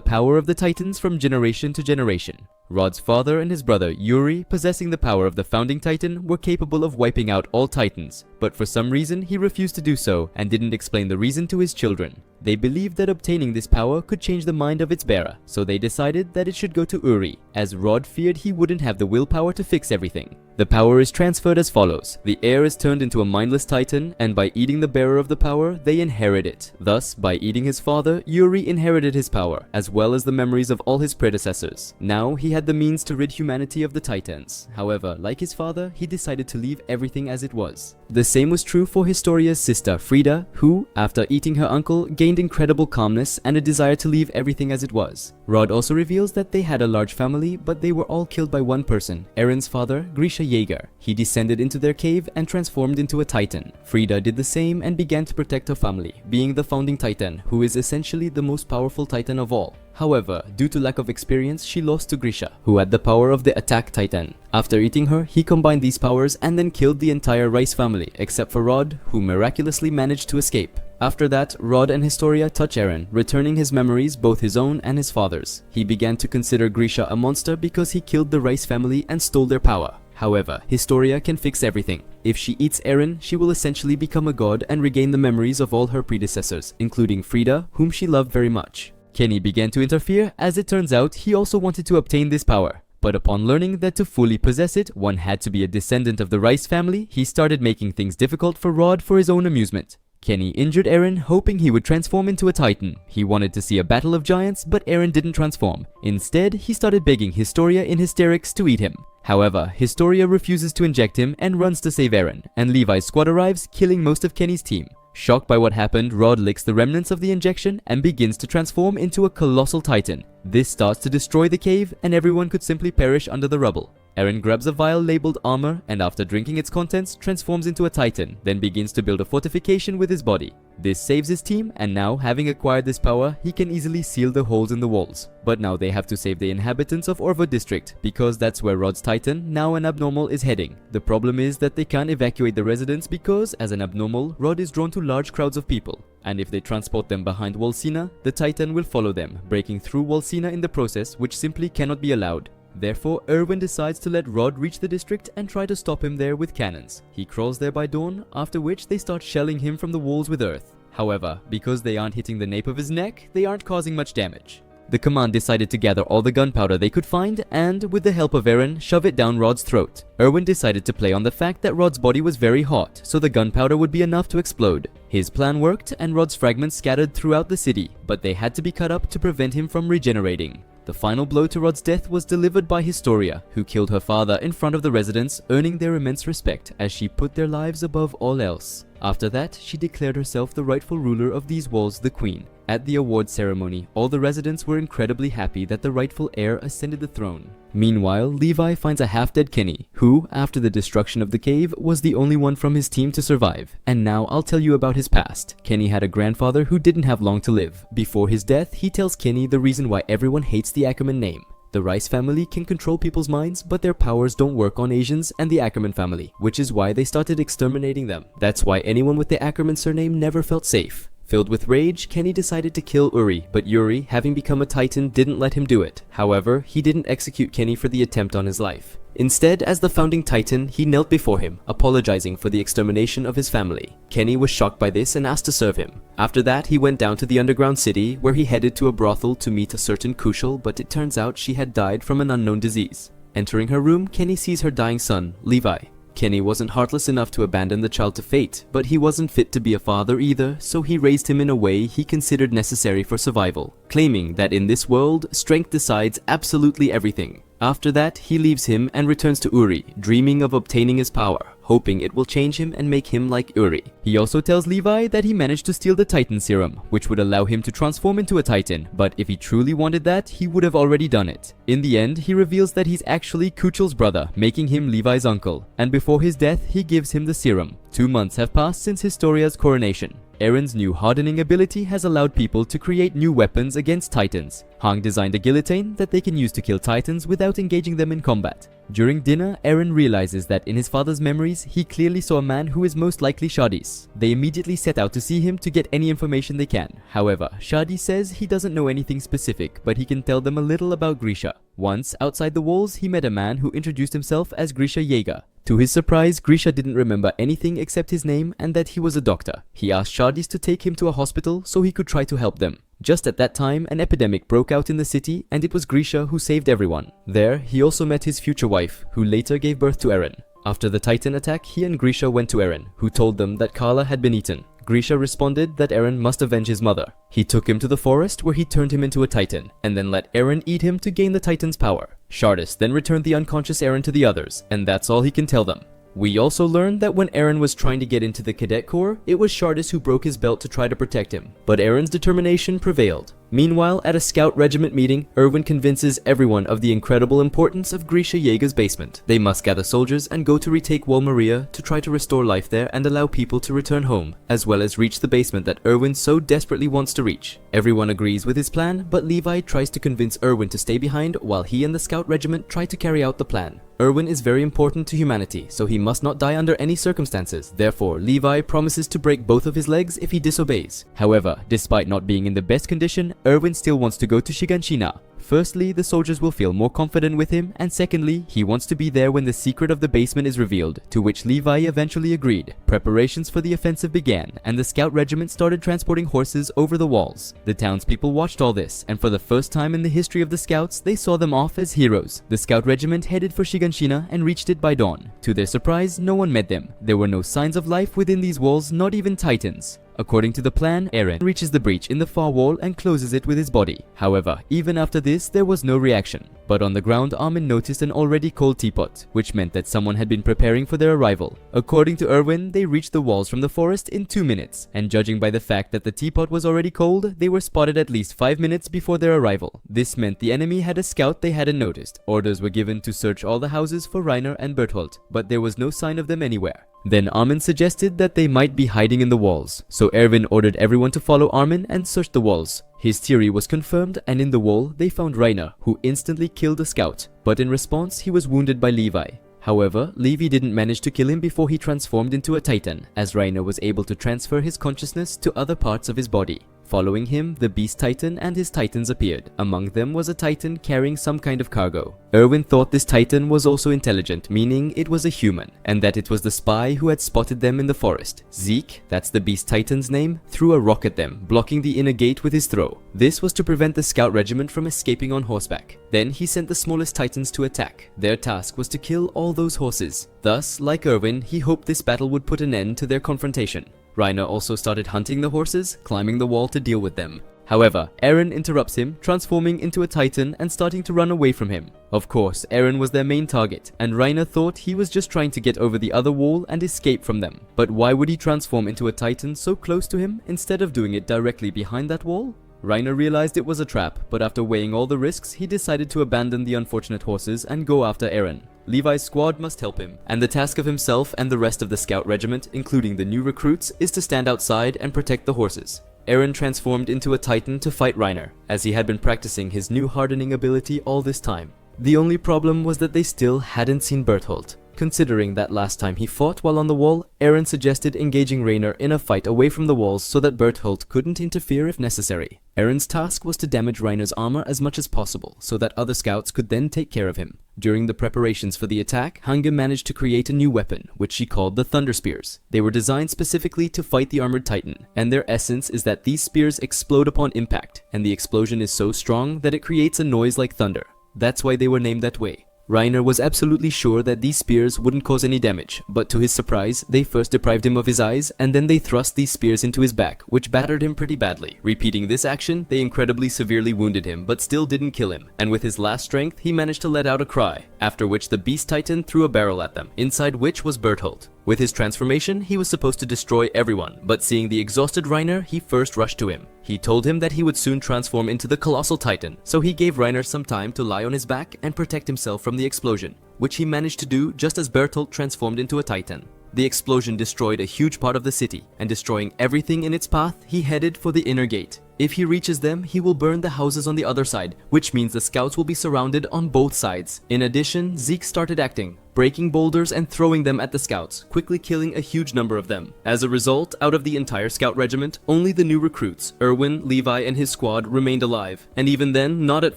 power of the Titans from generation to generation. Rod's father and his brother Yuri, possessing the power of the founding Titan, were capable of wiping out all Titans, but for some reason he refused to do so and didn't explain the reason to his children. They believed that obtaining this power could change the mind of its bearer, so they decided that it should go to Uri, as Rod feared he wouldn't have the willpower to fix everything. The power is transferred as follows. The heir is turned into a mindless Titan, and by eating the bearer of the power, they inherit it. Thus, by eating his father, Yuri inherited his power, as well as the memories of all his predecessors. Now, he had the means to rid humanity of the Titans. However, like his father, he decided to leave everything as it was. The same was true for Historia's sister, Frida, who, after eating her uncle, gained incredible calmness and a desire to leave everything as it was. Rod also reveals that they had a large family, but they were all killed by one person, Eren's father, Grisha Jaeger. He descended into their cave and transformed into a Titan. Frida did the same and began to protect her family, being the founding Titan, who is essentially the most powerful Titan of all. However, due to lack of experience, she lost to Grisha, who had the power of the Attack Titan. After eating her, he combined these powers and then killed the entire Rice family, except for Rod, who miraculously managed to escape. After that, Rod and Historia touch Eren, returning his memories, both his own and his father's. He began to consider Grisha a monster because he killed the Rice family and stole their power. However, Historia can fix everything. If she eats Eren, she will essentially become a god and regain the memories of all her predecessors, including Frida, whom she loved very much. Kenny began to interfere, as it turns out he also wanted to obtain this power. But upon learning that to fully possess it, one had to be a descendant of the Rice family, he started making things difficult for Rod for his own amusement. Kenny injured Eren, hoping he would transform into a Titan. He wanted to see a battle of giants, but Eren didn't transform. Instead, he started begging Historia in hysterics to eat him. However, Historia refuses to inject him and runs to save Eren, and Levi's squad arrives, killing most of Kenny's team. Shocked by what happened, Rod licks the remnants of the injection and begins to transform into a colossal Titan. This starts to destroy the cave and everyone could simply perish under the rubble. Eren grabs a vial labeled armor and after drinking its contents transforms into a Titan, then begins to build a fortification with his body. This saves his team, and now, having acquired this power, he can easily seal the holes in the walls. But now they have to save the inhabitants of Orva district, because that's where Rod's Titan, now an abnormal, is heading. The problem is that they can't evacuate the residents because, as an abnormal, Rod is drawn to large crowds of people. And if they transport them behind Walsina, the Titan will follow them, breaking through Walsina in the process, which simply cannot be allowed. Therefore, Erwin decides to let Rod reach the district and try to stop him there with cannons. He crawls there by dawn, after which they start shelling him from the walls with earth. However, because they aren't hitting the nape of his neck, they aren't causing much damage. The command decided to gather all the gunpowder they could find and, with the help of Eren, shove it down Rod's throat. Erwin decided to play on the fact that Rod's body was very hot, so the gunpowder would be enough to explode. His plan worked and Rod's fragments scattered throughout the city, but they had to be cut up to prevent him from regenerating. The final blow to Rod's death was delivered by Historia, who killed her father in front of the residents, earning their immense respect as she put their lives above all else. After that, she declared herself the rightful ruler of these walls, the Queen. At the award ceremony, all the residents were incredibly happy that the rightful heir ascended the throne. Meanwhile, Levi finds a half-dead Kenny, who, after the destruction of the cave, was the only one from his team to survive. And now I'll tell you about his past. Kenny had a grandfather who didn't have long to live. Before his death, he tells Kenny the reason why everyone hates the Ackerman name. The Rice family can control people's minds, but their powers don't work on Asians and the Ackerman family, which is why they started exterminating them. That's why anyone with the Ackerman surname never felt safe. Filled with rage, Kenny decided to kill Uri, but Yuri, having become a Titan, didn't let him do it. However, he didn't execute Kenny for the attempt on his life. Instead, as the founding Titan, he knelt before him, apologizing for the extermination of his family. Kenny was shocked by this and asked to serve him. After that, he went down to the underground city, where he headed to a brothel to meet a certain Kushal, but it turns out she had died from an unknown disease. Entering her room, Kenny sees her dying son, Levi. Kenny wasn't heartless enough to abandon the child to fate, but he wasn't fit to be a father either, so he raised him in a way he considered necessary for survival, claiming that in this world, strength decides absolutely everything. After that, he leaves him and returns to Uri, dreaming of obtaining his power, hoping it will change him and make him like Uri. He also tells Levi that he managed to steal the Titan serum, which would allow him to transform into a Titan, but if he truly wanted that, he would have already done it. In the end, he reveals that he's actually Kuchel's brother, making him Levi's uncle, and before his death, he gives him the serum. 2 months have passed since Historia's coronation. Eren's new hardening ability has allowed people to create new weapons against Titans. Hang designed a guillotine that they can use to kill Titans without engaging them in combat. During dinner, Eren realizes that in his father's memories, he clearly saw a man who is most likely Shadis. They immediately set out to see him to get any information they can. However, Shadi says he doesn't know anything specific, but he can tell them a little about Grisha. Once, outside the walls, he met a man who introduced himself as Grisha Jaeger. To his surprise, Grisha didn't remember anything except his name and that he was a doctor. He asked Shadis to take him to a hospital so he could try to help them. Just at that time, an epidemic broke out in the city and it was Grisha who saved everyone. There, he also met his future wife, who later gave birth to Eren. After the Titan attack, he and Grisha went to Eren, who told them that Kala had been eaten. Grisha responded that Eren must avenge his mother. He took him to the forest where he turned him into a Titan, and then let Eren eat him to gain the Titan's power. Shardis then returned the unconscious Eren to the others, and that's all he can tell them. We also learned that when Eren was trying to get into the Cadet Corps, it was Shardis who broke his belt to try to protect him, but Eren's determination prevailed. Meanwhile, at a scout regiment meeting, Erwin convinces everyone of the incredible importance of Grisha Jaeger's basement. They must gather soldiers and go to retake Wall Maria to try to restore life there and allow people to return home, as well as reach the basement that Erwin so desperately wants to reach. Everyone agrees with his plan, but Levi tries to convince Erwin to stay behind while he and the scout regiment try to carry out the plan. Erwin is very important to humanity, so he must not die under any circumstances. Therefore, Levi promises to break both of his legs if he disobeys. However, despite not being in the best condition, Erwin still wants to go to Shiganshina. Firstly, the soldiers will feel more confident with him, and secondly, he wants to be there when the secret of the basement is revealed, to which Levi eventually agreed. Preparations for the offensive began, and the scout regiment started transporting horses over the walls. The townspeople watched all this, and for the first time in the history of the scouts, they saw them off as heroes. The scout regiment headed for Shiganshina and reached it by dawn. To their surprise, no one met them. There were no signs of life within these walls, not even Titans. According to the plan, Eren reaches the breach in the far wall and closes it with his body. However, even after this, there was no reaction. But on the ground, Armin noticed an already cold teapot, which meant that someone had been preparing for their arrival. According to Erwin, they reached the walls from the forest in 2 minutes, and judging by the fact that the teapot was already cold, they were spotted at least 5 minutes before their arrival. This meant the enemy had a scout they hadn't noticed. Orders were given to search all the houses for Reiner and Berthold, but there was no sign of them anywhere. Then Armin suggested that they might be hiding in the walls, so Erwin ordered everyone to follow Armin and search the walls. His theory was confirmed, and in the wall they found Reiner, who instantly killed a scout, but in response he was wounded by Levi. However, Levi didn't manage to kill him before he transformed into a Titan, as Reiner was able to transfer his consciousness to other parts of his body. Following him, the Beast Titan and his Titans appeared. Among them was a Titan carrying some kind of cargo. Erwin thought this Titan was also intelligent, meaning it was a human, and that it was the spy who had spotted them in the forest. Zeke, that's the Beast Titan's name, threw a rock at them, blocking the inner gate with his throw. This was to prevent the scout regiment from escaping on horseback. Then he sent the smallest Titans to attack. Their task was to kill all those horses. Thus, like Erwin, he hoped this battle would put an end to their confrontation. Reiner also started hunting the horses, climbing the wall to deal with them. However, Eren interrupts him, transforming into a Titan and starting to run away from him. Of course, Eren was their main target, and Reiner thought he was just trying to get over the other wall and escape from them. But why would he transform into a Titan so close to him instead of doing it directly behind that wall? Reiner realized it was a trap, but after weighing all the risks, he decided to abandon the unfortunate horses and go after Eren. Levi's squad must help him, and the task of himself and the rest of the scout regiment, including the new recruits, is to stand outside and protect the horses. Eren transformed into a Titan to fight Reiner, as he had been practicing his new hardening ability all this time. The only problem was that they still hadn't seen Berthold. Considering that last time he fought while on the wall, Eren suggested engaging Reiner in a fight away from the walls so that Berthold couldn't interfere if necessary. Eren's task was to damage Reiner's armor as much as possible, so that other scouts could then take care of him. During the preparations for the attack, Hange managed to create a new weapon, which she called the Thunder Spears. They were designed specifically to fight the armored Titan, and their essence is that these spears explode upon impact, and the explosion is so strong that it creates a noise like thunder. That's why they were named that way. Reiner was absolutely sure that these spears wouldn't cause any damage, but to his surprise, they first deprived him of his eyes, and then they thrust these spears into his back, which battered him pretty badly. Repeating this action, they incredibly severely wounded him, but still didn't kill him, and with his last strength, he managed to let out a cry, after which the Beast Titan threw a barrel at them, inside which was Berthold. With his transformation, he was supposed to destroy everyone, but seeing the exhausted Reiner, he first rushed to him. He told him that he would soon transform into the Colossal Titan, so he gave Reiner some time to lie on his back and protect himself from the explosion, which he managed to do just as Bertolt transformed into a Titan. The explosion destroyed a huge part of the city, and destroying everything in its path, he headed for the inner gate. If he reaches them, he will burn the houses on the other side, which means the scouts will be surrounded on both sides. In addition, Zeke started acting, breaking boulders and throwing them at the scouts, quickly killing a huge number of them. As a result, out of the entire scout regiment, only the new recruits, Erwin, Levi, and his squad remained alive, and even then, not at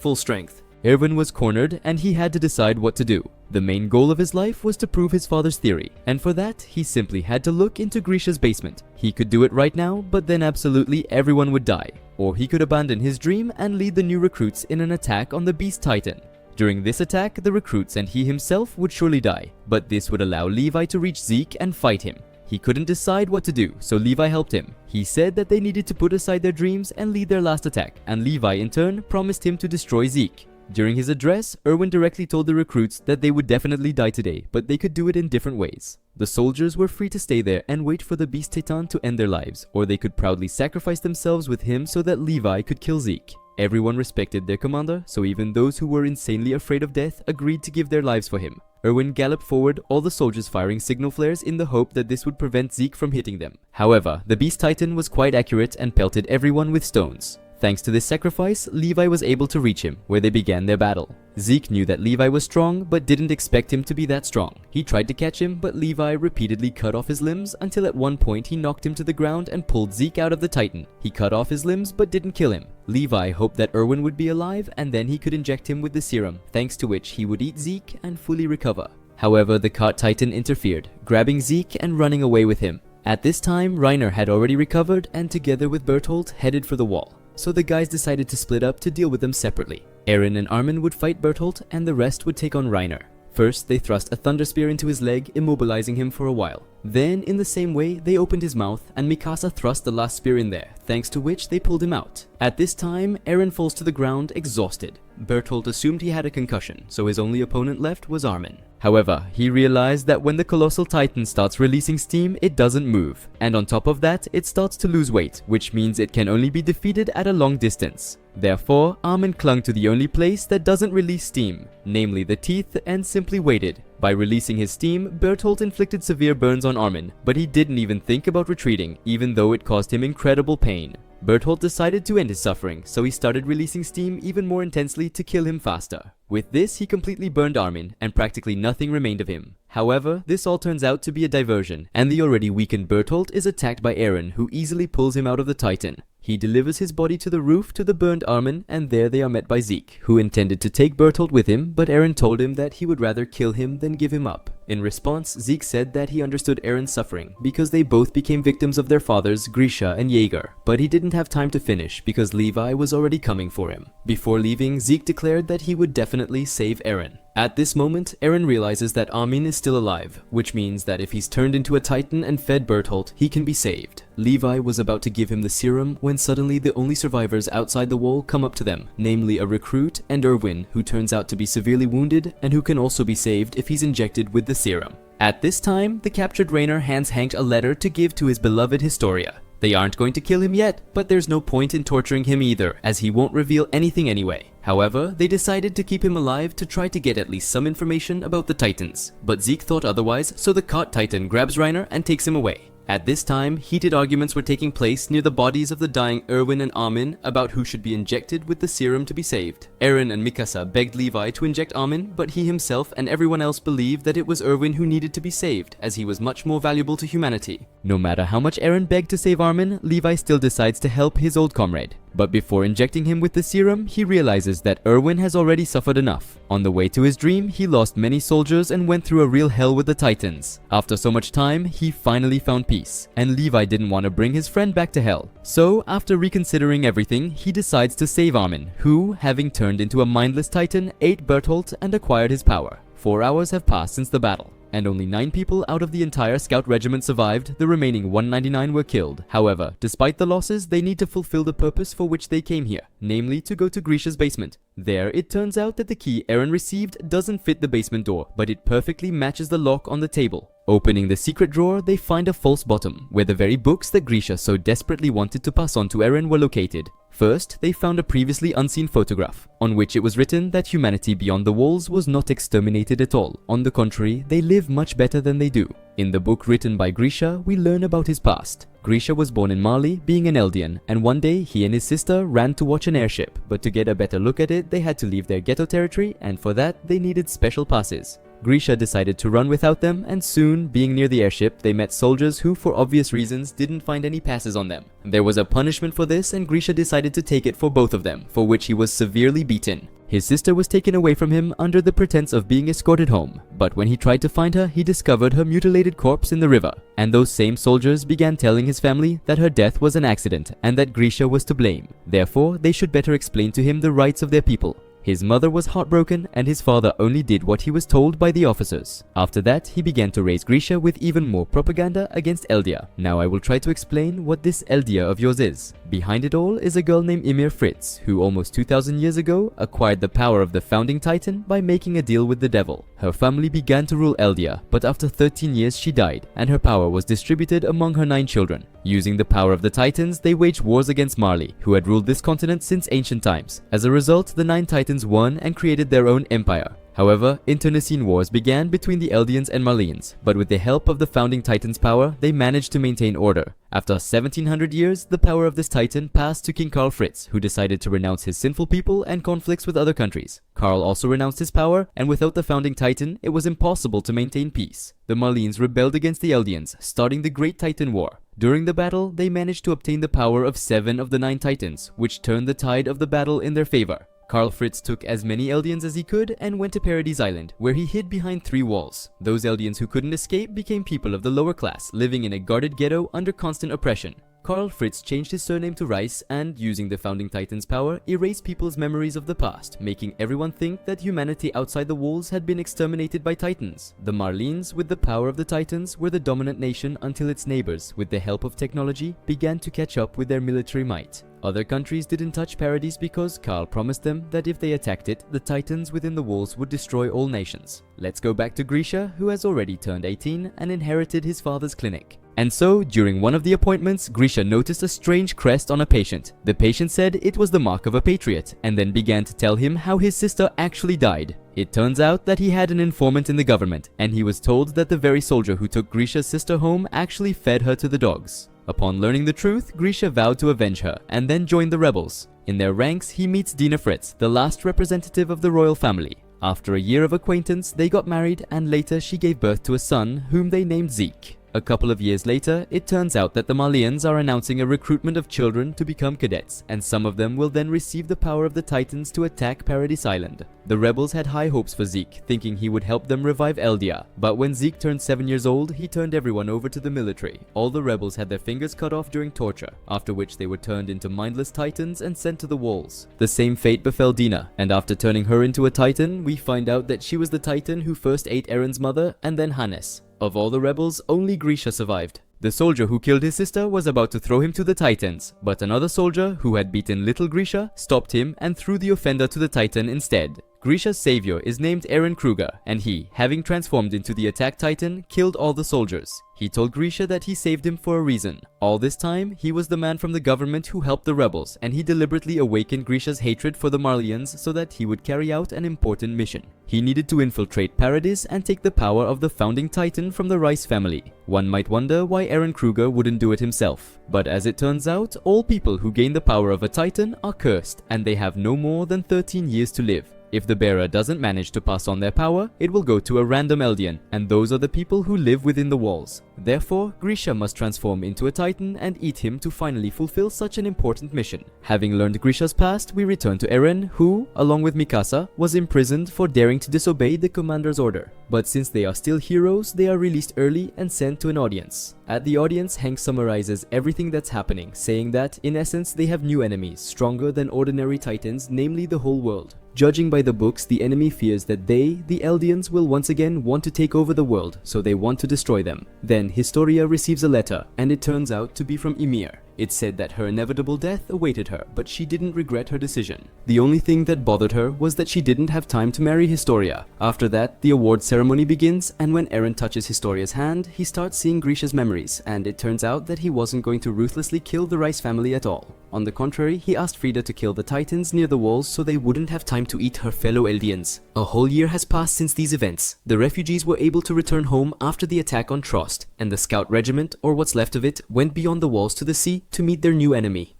full strength. Erwin was cornered and he had to decide what to do. The main goal of his life was to prove his father's theory, and for that, he simply had to look into Grisha's basement. He could do it right now, but then absolutely everyone would die. Or he could abandon his dream and lead the new recruits in an attack on the Beast Titan. During this attack, the recruits and he himself would surely die, but this would allow Levi to reach Zeke and fight him. He couldn't decide what to do, so Levi helped him. He said that they needed to put aside their dreams and lead their last attack, and Levi in turn promised him to destroy Zeke. During his address, Erwin directly told the recruits that they would definitely die today, but they could do it in different ways. The soldiers were free to stay there and wait for the Beast Titan to end their lives, or they could proudly sacrifice themselves with him so that Levi could kill Zeke. Everyone respected their commander, so even those who were insanely afraid of death agreed to give their lives for him. Erwin galloped forward, all the soldiers firing signal flares in the hope that this would prevent Zeke from hitting them. However, the Beast Titan was quite accurate and pelted everyone with stones. Thanks to this sacrifice, Levi was able to reach him, where they began their battle. Zeke knew that Levi was strong, but didn't expect him to be that strong. He tried to catch him, but Levi repeatedly cut off his limbs until at one point he knocked him to the ground and pulled Zeke out of the Titan. He cut off his limbs, but didn't kill him. Levi hoped that Erwin would be alive, and then he could inject him with the serum, thanks to which he would eat Zeke and fully recover. However, the Cart Titan interfered, grabbing Zeke and running away with him. At this time, Reiner had already recovered and together with Bertolt headed for the wall. So the guys decided to split up to deal with them separately. Eren and Armin would fight Bertolt and the rest would take on Reiner. First, they thrust a thunder spear into his leg, immobilizing him for a while. Then, in the same way, they opened his mouth and Mikasa thrust the last spear in there, thanks to which they pulled him out. At this time, Eren falls to the ground exhausted. Bertolt assumed he had a concussion, so his only opponent left was Armin. However, he realized that when the Colossal Titan starts releasing steam, it doesn't move. And on top of that, it starts to lose weight, which means it can only be defeated at a long distance. Therefore, Armin clung to the only place that doesn't release steam, namely the teeth, and simply waited. By releasing his steam, Bertolt inflicted severe burns on Armin, but he didn't even think about retreating, even though it caused him incredible pain. Bertolt decided to end his suffering, so he started releasing steam even more intensely to kill him faster. With this, he completely burned Armin, and practically nothing remained of him. However, this all turns out to be a diversion, and the already weakened Bertolt is attacked by Eren, who easily pulls him out of the Titan. He delivers his body to the roof to the burned Armin, and there they are met by Zeke, who intended to take Bertolt with him, but Eren told him that he would rather kill him than give him up. In response, Zeke said that he understood Eren's suffering, because they both became victims of their fathers, Grisha and Jaeger, but he didn't have time to finish because Levi was already coming for him. Before leaving, Zeke declared that he would definitely save Eren. At this moment, Eren realizes that Armin is still alive, which means that if he's turned into a Titan and fed Bertolt, he can be saved. Levi was about to give him the serum when suddenly the only survivors outside the wall come up to them, namely a recruit and Erwin, who turns out to be severely wounded and who can also be saved if he's injected with the serum. At this time, the captured Reiner hands Hank a letter to give to his beloved Historia. They aren't going to kill him yet, but there's no point in torturing him either, as he won't reveal anything anyway. However, they decided to keep him alive to try to get at least some information about the Titans. But Zeke thought otherwise, so the Cart Titan grabs Reiner and takes him away. At this time, heated arguments were taking place near the bodies of the dying Erwin and Armin about who should be injected with the serum to be saved. Eren and Mikasa begged Levi to inject Armin, but he himself and everyone else believed that it was Erwin who needed to be saved, as he was much more valuable to humanity. No matter how much Eren begged to save Armin, Levi still decides to help his old comrade. But before injecting him with the serum, he realizes that Erwin has already suffered enough. On the way to his dream, he lost many soldiers and went through a real hell with the Titans. After so much time, he finally found peace, and Levi didn't want to bring his friend back to hell. So, after reconsidering everything, he decides to save Armin, who, having turned into a mindless Titan, ate Bertolt and acquired his power. 4 hours have passed since the battle. and only 9 people out of the entire scout regiment survived. The remaining 199 were killed. However, despite the losses, they need to fulfill the purpose for which they came here, namely to go to Grisha's basement. There, it turns out that the key Eren received doesn't fit the basement door, but it perfectly matches the lock on the table. Opening the secret drawer, they find a false bottom, where the very books that Grisha so desperately wanted to pass on to Eren were located. First, they found a previously unseen photograph, on which it was written that humanity beyond the walls was not exterminated at all. On the contrary, they live much better than they do. In the book written by Grisha, we learn about his past. Grisha was born in Mali, being an Eldian, and one day he and his sister ran to watch an airship, but to get a better look at it, they had to leave their ghetto territory, and for that, they needed special passes. Grisha decided to run without them, and soon, being near the airship, they met soldiers who, for obvious reasons, didn't find any passes on them. There was a punishment for this, and Grisha decided to take it for both of them, for which he was severely beaten. His sister was taken away from him under the pretense of being escorted home, but when he tried to find her, he discovered her mutilated corpse in the river, and those same soldiers began telling his family that her death was an accident and that Grisha was to blame. Therefore, they should better explain to him the rights of their people. His mother was heartbroken, and his father only did what he was told by the officers. After that, he began to raise Grisha with even more propaganda against Eldia. Now I will try to explain what this Eldia of yours is. Behind it all is a girl named Ymir Fritz, who almost 2000 years ago acquired the power of the founding titan by making a deal with the devil. Her family began to rule Eldia, but after 13 years she died, and her power was distributed among her 9 children. Using the power of the titans, they waged wars against Marley, who had ruled this continent since ancient times. As a result, the 9 titans won and created their own empire. However, internecine wars began between the Eldians and Marleans, but with the help of the founding titan's power, they managed to maintain order. After 1700 years, the power of this titan passed to King Karl Fritz, who decided to renounce his sinful people and conflicts with other countries. Karl also renounced his power, and without the founding titan, it was impossible to maintain peace. The Marleans rebelled against the Eldians, starting the Great Titan War. During the battle, they managed to obtain the power of 7 of the 9 titans, which turned the tide of the battle in their favor. Karl Fritz took as many Eldians as he could and went to Paradise Island, where he hid behind 3 walls. Those Eldians who couldn't escape became people of the lower class, living in a guarded ghetto under constant oppression. Karl Fritz changed his surname to Rice and, using the founding titan's power, erased people's memories of the past, making everyone think that humanity outside the walls had been exterminated by titans. The Marleans, with the power of the titans, were the dominant nation until its neighbors, with the help of technology, began to catch up with their military might. Other countries didn't touch Paradise because Karl promised them that if they attacked it, the titans within the walls would destroy all nations. Let's go back to Grisha, who has already turned 18 and inherited his father's clinic. And so, during one of the appointments, Grisha noticed a strange crest on a patient. The patient said it was the mark of a patriot, and then began to tell him how his sister actually died. It turns out that he had an informant in the government, and he was told that the very soldier who took Grisha's sister home actually fed her to the dogs. Upon learning the truth, Grisha vowed to avenge her, and then joined the rebels. In their ranks, he meets Dina Fritz, the last representative of the royal family. After a year of acquaintance, they got married, and later she gave birth to a son, whom they named Zeke. A couple of years later, it turns out that the Marleans are announcing a recruitment of children to become cadets, and some of them will then receive the power of the Titans to attack Paradise Island. The rebels had high hopes for Zeke, thinking he would help them revive Eldia, but when Zeke turned 7 years old, he turned everyone over to the military. All the rebels had their fingers cut off during torture, after which they were turned into mindless Titans and sent to the walls. The same fate befell Dina, and after turning her into a Titan, we find out that she was the Titan who first ate Eren's mother and then Hannes. Of all the rebels, only Grisha survived. The soldier who killed his sister was about to throw him to the Titans, but another soldier, who had beaten little Grisha, stopped him and threw the offender to the Titan instead. Grisha's savior is named Eren Kruger, and he, having transformed into the attack Titan, killed all the soldiers. He told Grisha that he saved him for a reason. All this time, he was the man from the government who helped the rebels, and he deliberately awakened Grisha's hatred for the Marleans so that he would carry out an important mission. He needed to infiltrate Paradise and take the power of the founding Titan from the Rice family. One might wonder why Eren Kruger wouldn't do it himself. But as it turns out, all people who gain the power of a Titan are cursed, and they have no more than 13 years to live. If the bearer doesn't manage to pass on their power, it will go to a random Eldian, and those are the people who live within the walls. Therefore, Grisha must transform into a Titan and eat him to finally fulfill such an important mission. Having learned Grisha's past, we return to Eren, who, along with Mikasa, was imprisoned for daring to disobey the commander's order. But since they are still heroes, they are released early and sent to an audience. At the audience, Hank summarizes everything that's happening, saying that, in essence, they have new enemies, stronger than ordinary Titans, namely the whole world. Judging by the books, the enemy fears that they, the Eldians, will once again want to take over the world, so they want to destroy them. Then Historia receives a letter, and it turns out to be from Ymir. It said that her inevitable death awaited her, but she didn't regret her decision. The only thing that bothered her was that she didn't have time to marry Historia. After that, the award ceremony begins, and when Eren touches Historia's hand, he starts seeing Grisha's memories, and it turns out that he wasn't going to ruthlessly kill the Rice family at all. On the contrary, he asked Frida to kill the Titans near the walls so they wouldn't have time to eat her fellow Eldians. A whole year has passed since these events. The refugees were able to return home after the attack on Trost, and the scout regiment, or what's left of it, went beyond the walls to the sea to meet their new enemy.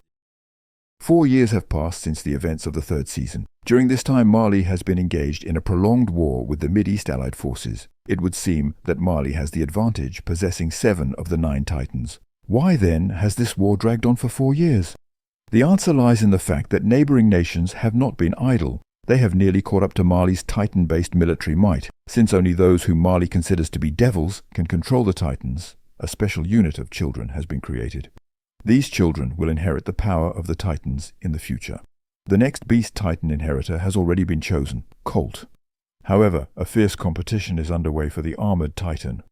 4 years have passed since the events of the third season. During this time, Marley has been engaged in a prolonged war with the Mid-East Allied forces. It would seem that Marley has the advantage, possessing 7 of the 9 Titans. Why then has this war dragged on for 4 years? The answer lies in the fact that neighboring nations have not been idle. They have nearly caught up to Marley's Titan-based military might. Since only those whom Marley considers to be devils can control the Titans, a special unit of children has been created. These children will inherit the power of the Titans in the future. The next Beast Titan inheritor has already been chosen, Colt. However, a fierce competition is underway for the armored Titan.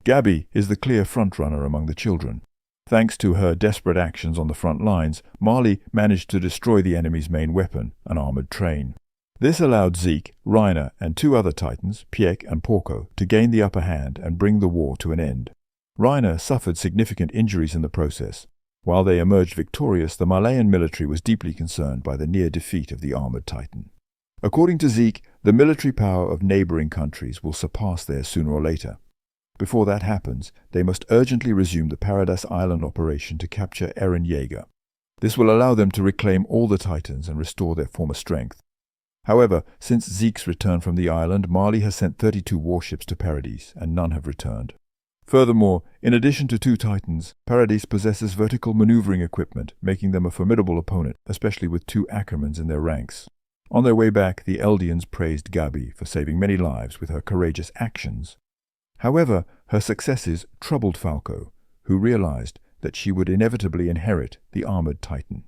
Gabi is the clear frontrunner among the children. Thanks to her desperate actions on the front lines, Marley managed to destroy the enemy's main weapon, an armored train. This allowed Zeke, Reiner, and 2 other Titans, Pieck and Porco, to gain the upper hand and bring the war to an end. Reiner suffered significant injuries in the process. While they emerged victorious, the Malayan military was deeply concerned by the near defeat of the armored Titan. According to Zeke, the military power of neighboring countries will surpass theirs sooner or later. Before that happens, they must urgently resume the Paradise Island operation to capture Eren Yeager. This will allow them to reclaim all the Titans and restore their former strength. However, since Zeke's return from the island, Marley has sent 32 warships to Paradise, and none have returned. Furthermore, in addition to 2 Titans, Paradise possesses vertical maneuvering equipment, making them a formidable opponent, especially with 2 Ackermans in their ranks. On their way back, the Eldians praised Gabi for saving many lives with her courageous actions. However, her successes troubled Falco, who realized that she would inevitably inherit the armored Titan.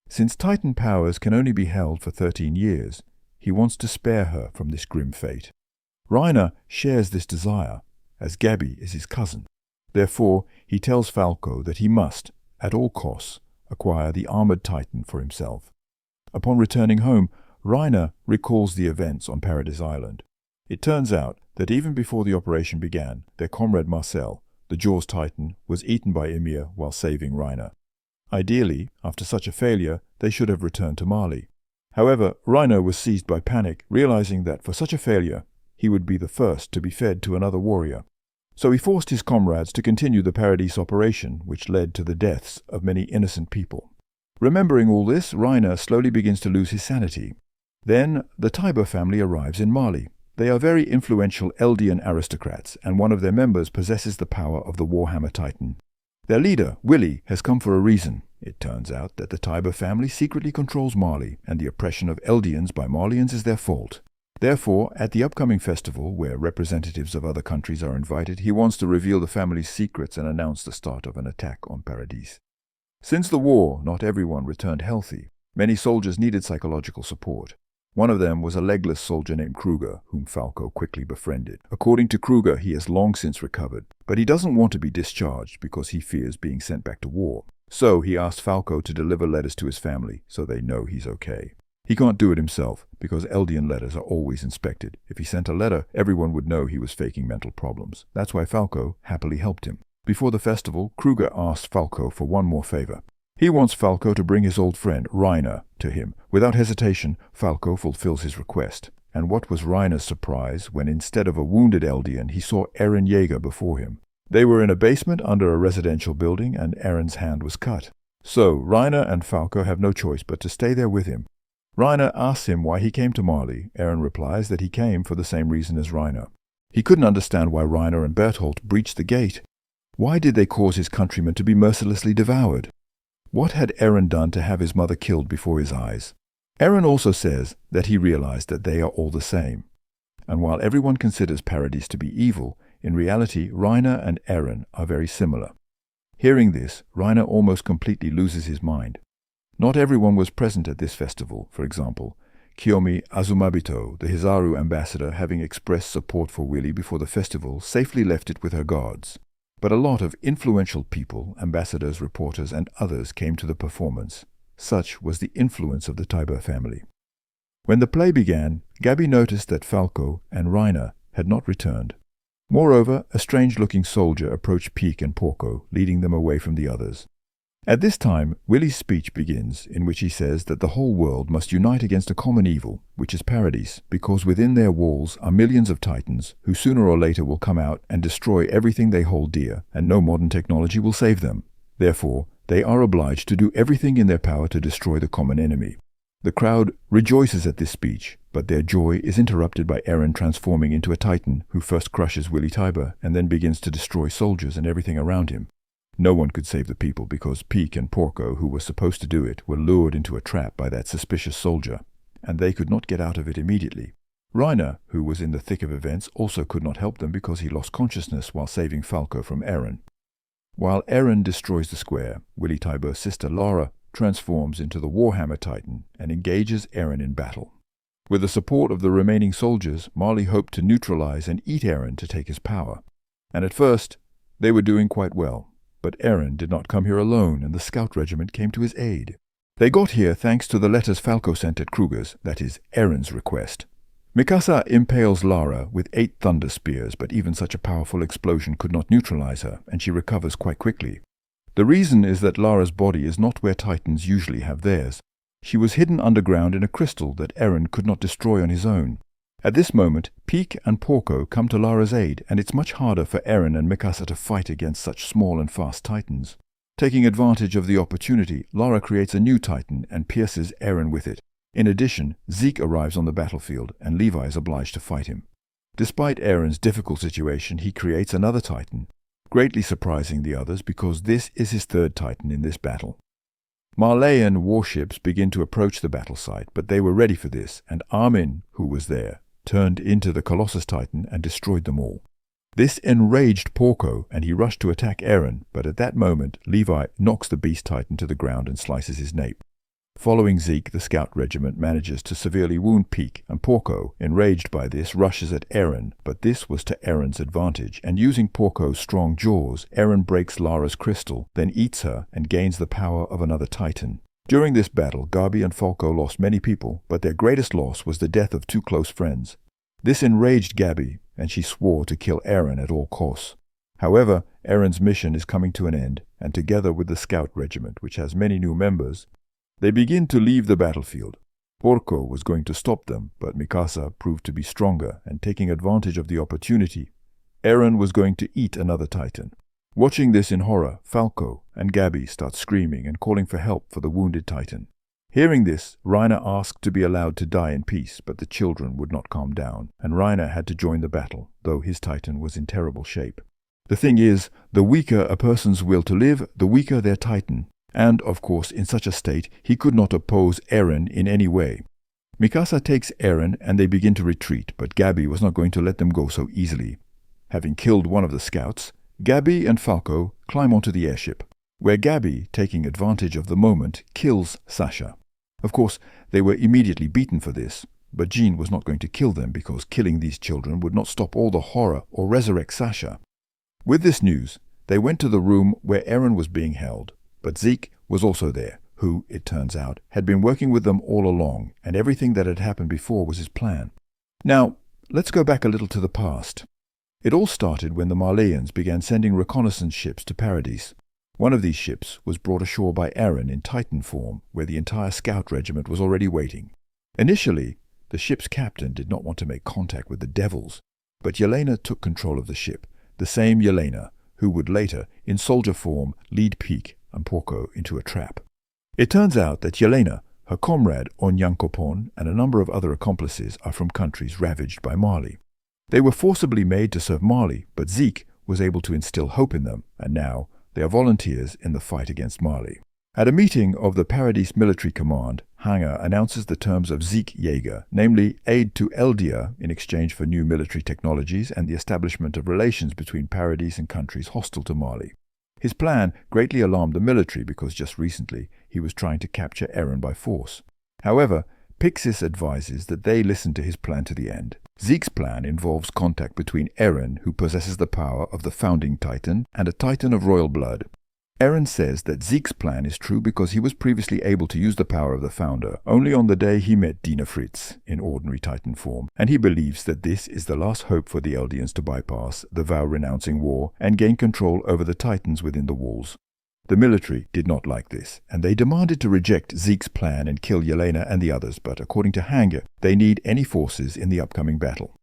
Since Titan powers can only be held for 13 years, he wants to spare her from this grim fate. Reiner shares this desire, as Gabi is his cousin. Therefore, he tells Falco that he must, at all costs, acquire the armored Titan for himself. Upon returning home, Reiner recalls the events on Paradise Island. It turns out that even before the operation began, their comrade Marcel, the Jaws Titan, was eaten by Ymir while saving Reiner. Ideally, after such a failure, they should have returned to Marley. However, Reiner was seized by panic, realizing that for such a failure, he would be the first to be fed to another warrior. So he forced his comrades to continue the Paradise operation, which led to the deaths of many innocent people. Remembering all this, Reiner slowly begins to lose his sanity. Then, the Tiber family arrives in Marley. They are very influential Eldian aristocrats, and one of their members possesses the power of the Warhammer Titan. Their leader, Willy, has come for a reason. It turns out that the Tiber family secretly controls Marley, and the oppression of Eldians by Marleyans is their fault. Therefore, at the upcoming festival, where representatives of other countries are invited, he wants to reveal the family's secrets and announce the start of an attack on Paradise. Since the war, not everyone returned healthy. Many soldiers needed psychological support. One of them was a legless soldier named Kruger, whom Falco quickly befriended. According to Kruger, he has long since recovered, but he doesn't want to be discharged because he fears being sent back to war. So he asked Falco to deliver letters to his family so they know he's okay. He can't do it himself because Eldian letters are always inspected. If he sent a letter, everyone would know he was faking mental problems. That's why Falco happily helped him. Before the festival, Kruger asked Falco for one more favor. He wants Falco to bring his old friend, Reiner, to him. Without hesitation, Falco fulfills his request. And what was Reiner's surprise when instead of a wounded Eldian, he saw Eren Yeager before him. They were in a basement under a residential building, and Eren's hand was cut. So, Reiner and Falco have no choice but to stay there with him. Reiner asks him why he came to Marley. Eren replies that he came for the same reason as Reiner. He couldn't understand why Reiner and Bertholdt breached the gate. Why did they cause his countrymen to be mercilessly devoured? What had Eren done to have his mother killed before his eyes? Eren also says that he realized that they are all the same. And while everyone considers Paradise to be evil, in reality Reiner and Eren are very similar. Hearing this, Reiner almost completely loses his mind. Not everyone was present at this festival. For example, Kiyomi Azumabito, the Hizaru ambassador, having expressed support for Willy before the festival, safely left it with her guards. But a lot of influential people, ambassadors, reporters, and others came to the performance. Such was the influence of the Taiba family. When the play began, Gabi noticed that Falco and Reiner had not returned. Moreover, a strange-looking soldier approached Peak and Porco, leading them away from the others. At this time, Willy's speech begins, in which he says that the whole world must unite against a common evil, which is Paradis, because within their walls are millions of Titans, who sooner or later will come out and destroy everything they hold dear, and no modern technology will save them. Therefore, they are obliged to do everything in their power to destroy the common enemy. The crowd rejoices at this speech, but their joy is interrupted by Eren transforming into a Titan, who first crushes Willy Taiba and then begins to destroy soldiers and everything around him. No one could save the people because Peak and Porco, who were supposed to do it, were lured into a trap by that suspicious soldier, and they could not get out of it immediately. Reiner, who was in the thick of events, also could not help them because he lost consciousness while saving Falco from Eren. While Eren destroys the square, Willy Taiba's sister Lara transforms into the Warhammer Titan and engages Eren in battle. With the support of the remaining soldiers, Marley hoped to neutralize and eat Eren to take his power. And at first, they were doing quite well. But Eren did not come here alone, and the scout regiment came to his aid. They got here thanks to the letters Falco sent at Kruger's, that is, Eren's request. Mikasa impales Lara with 8 thunder spears, but even such a powerful explosion could not neutralize her, and she recovers quite quickly. The reason is that Lara's body is not where Titans usually have theirs. She was hidden underground in a crystal that Eren could not destroy on his own. At this moment, Peak and Porco come to Lara's aid, and it's much harder for Eren and Mikasa to fight against such small and fast Titans. Taking advantage of the opportunity, Lara creates a new Titan and pierces Eren with it. In addition, Zeke arrives on the battlefield, and Levi is obliged to fight him. Despite Eren's difficult situation, he creates another Titan, greatly surprising the others because this is his 3rd Titan in this battle. Marleyan warships begin to approach the battle site, but they were ready for this, and Armin, who was there, turned into the Colossus Titan and destroyed them all. This enraged Porco, and he rushed to attack Eren, but at that moment Levi knocks the Beast Titan to the ground and slices his nape. Following Zeke, the scout regiment manages to severely wound Peak, and Porco, enraged by this, rushes at Eren, but this was to Eren's advantage, and using Porco's strong jaws, Eren breaks Lara's crystal, then eats her and gains the power of another Titan. During this battle, Gabi and Falco lost many people, but their greatest loss was the death of 2 close friends. This enraged Gabi, and she swore to kill Eren at all costs. However, Eren's mission is coming to an end, and together with the scout regiment, which has many new members, they begin to leave the battlefield. Porco was going to stop them, but Mikasa proved to be stronger, and taking advantage of the opportunity, Eren was going to eat another Titan. Watching this in horror, Falco and Gabi start screaming and calling for help for the wounded Titan. Hearing this, Reiner asked to be allowed to die in peace, but the children would not calm down, and Reiner had to join the battle, though his Titan was in terrible shape. The thing is, the weaker a person's will to live, the weaker their Titan, and, of course, in such a state, he could not oppose Eren in any way. Mikasa takes Eren, and they begin to retreat, but Gabi was not going to let them go so easily. Having killed one of the scouts, Gabi and Falco climb onto the airship, where Gabi, taking advantage of the moment, kills Sasha. Of course, they were immediately beaten for this, but Jean was not going to kill them because killing these children would not stop all the horror or resurrect Sasha. With this news, they went to the room where Eren was being held, but Zeke was also there, who, it turns out, had been working with them all along, and everything that had happened before was his plan. Now, let's go back a little to the past. It all started when the Marleyans began sending reconnaissance ships to Paradis. One of these ships was brought ashore by Eren in Titan form, where the entire scout regiment was already waiting. Initially, the ship's captain did not want to make contact with the devils, but Yelena took control of the ship, the same Yelena who would later, in soldier form, lead Peak and Porco into a trap. It turns out that Yelena, her comrade Onyankopon, and a number of other accomplices are from countries ravaged by Marley. They were forcibly made to serve Marley, but Zeke was able to instill hope in them, and now they are volunteers in the fight against Marley. At a meeting of the Paradis Military Command, Hanger announces the terms of Zeke Jaeger, namely aid to Eldia in exchange for new military technologies and the establishment of relations between Paradis and countries hostile to Marley. His plan greatly alarmed the military because just recently he was trying to capture Eren by force. However, Pixis advises that they listen to his plan to the end. Zeke's plan involves contact between Eren, who possesses the power of the founding Titan, and a Titan of royal blood. Eren says that Zeke's plan is true because he was previously able to use the power of the founder only on the day he met Dina Fritz in ordinary Titan form, and he believes that this is the last hope for the Eldians to bypass the vow-renouncing war and gain control over the Titans within the walls. The military did not like this, and they demanded to reject Zeke's plan and kill Yelena and the others, but according to Hanger, they need any forces in the upcoming battle.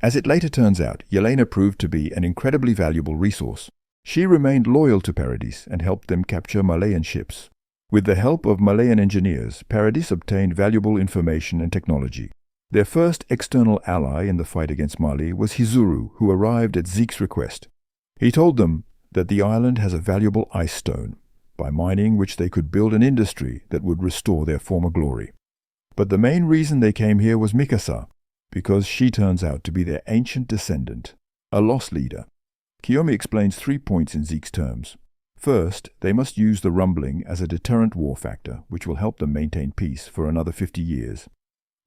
As it later turns out, Yelena proved to be an incredibly valuable resource. She remained loyal to Paradis and helped them capture Malayan ships. With the help of Malayan engineers, Paradis obtained valuable information and technology. Their first external ally in the fight against Mali was Hizuru, who arrived at Zeke's request. He told them that the island has a valuable ice stone, by mining which they could build an industry that would restore their former glory. But the main reason they came here was Mikasa, because she turns out to be their ancient descendant, a lost leader. Kiyomi explains 3 points in Zeke's terms. First, they must use the rumbling as a deterrent war factor, which will help them maintain peace for another 50 years.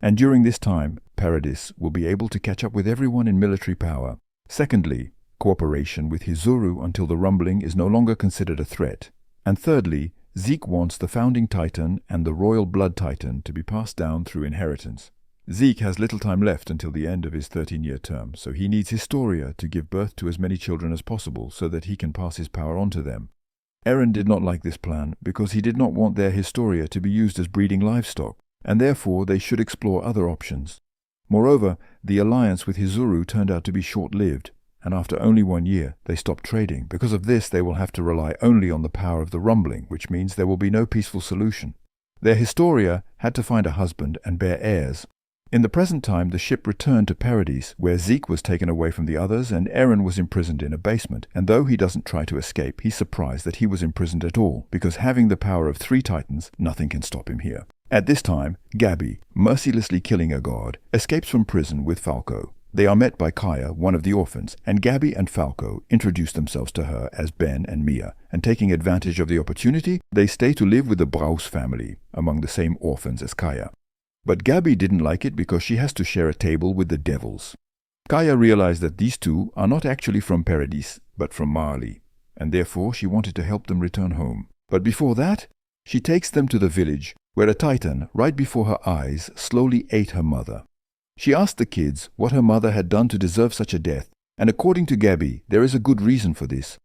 And during this time, Paradis will be able to catch up with everyone in military power. Secondly, cooperation with Hizuru until the rumbling is no longer considered a threat. And thirdly, Zeke wants the founding Titan and the royal blood Titan to be passed down through inheritance. Zeke has little time left until the end of his 13-year term, so he needs Historia to give birth to as many children as possible so that he can pass his power on to them. Eren did not like this plan because he did not want their Historia to be used as breeding livestock, and therefore they should explore other options. Moreover, the alliance with Hizuru turned out to be short-lived, and after only 1 year, they stopped trading. Because of this, they will have to rely only on the power of the rumbling, which means there will be no peaceful solution. Their Historia had to find a husband and bear heirs. In the present time, the ship returned to Paradis, where Zeke was taken away from the others and Eren was imprisoned in a basement. And though he doesn't try to escape, he's surprised that he was imprisoned at all, because having the power of 3 Titans, nothing can stop him here. At this time, Gabi, mercilessly killing a guard, escapes from prison with Falco. They are met by Kaya, one of the orphans, and Gabi and Falco introduce themselves to her as Ben and Mia, and taking advantage of the opportunity, they stay to live with the Braus family, among the same orphans as Kaya. But Gabi didn't like it because she has to share a table with the devils. Kaya realized that these two are not actually from Paradis, but from Mali, and therefore she wanted to help them return home. But before that, she takes them to the village, where a Titan, right before her eyes, slowly ate her mother. She asked the kids what her mother had done to deserve such a death, and according to Gabi, there is a good reason for this.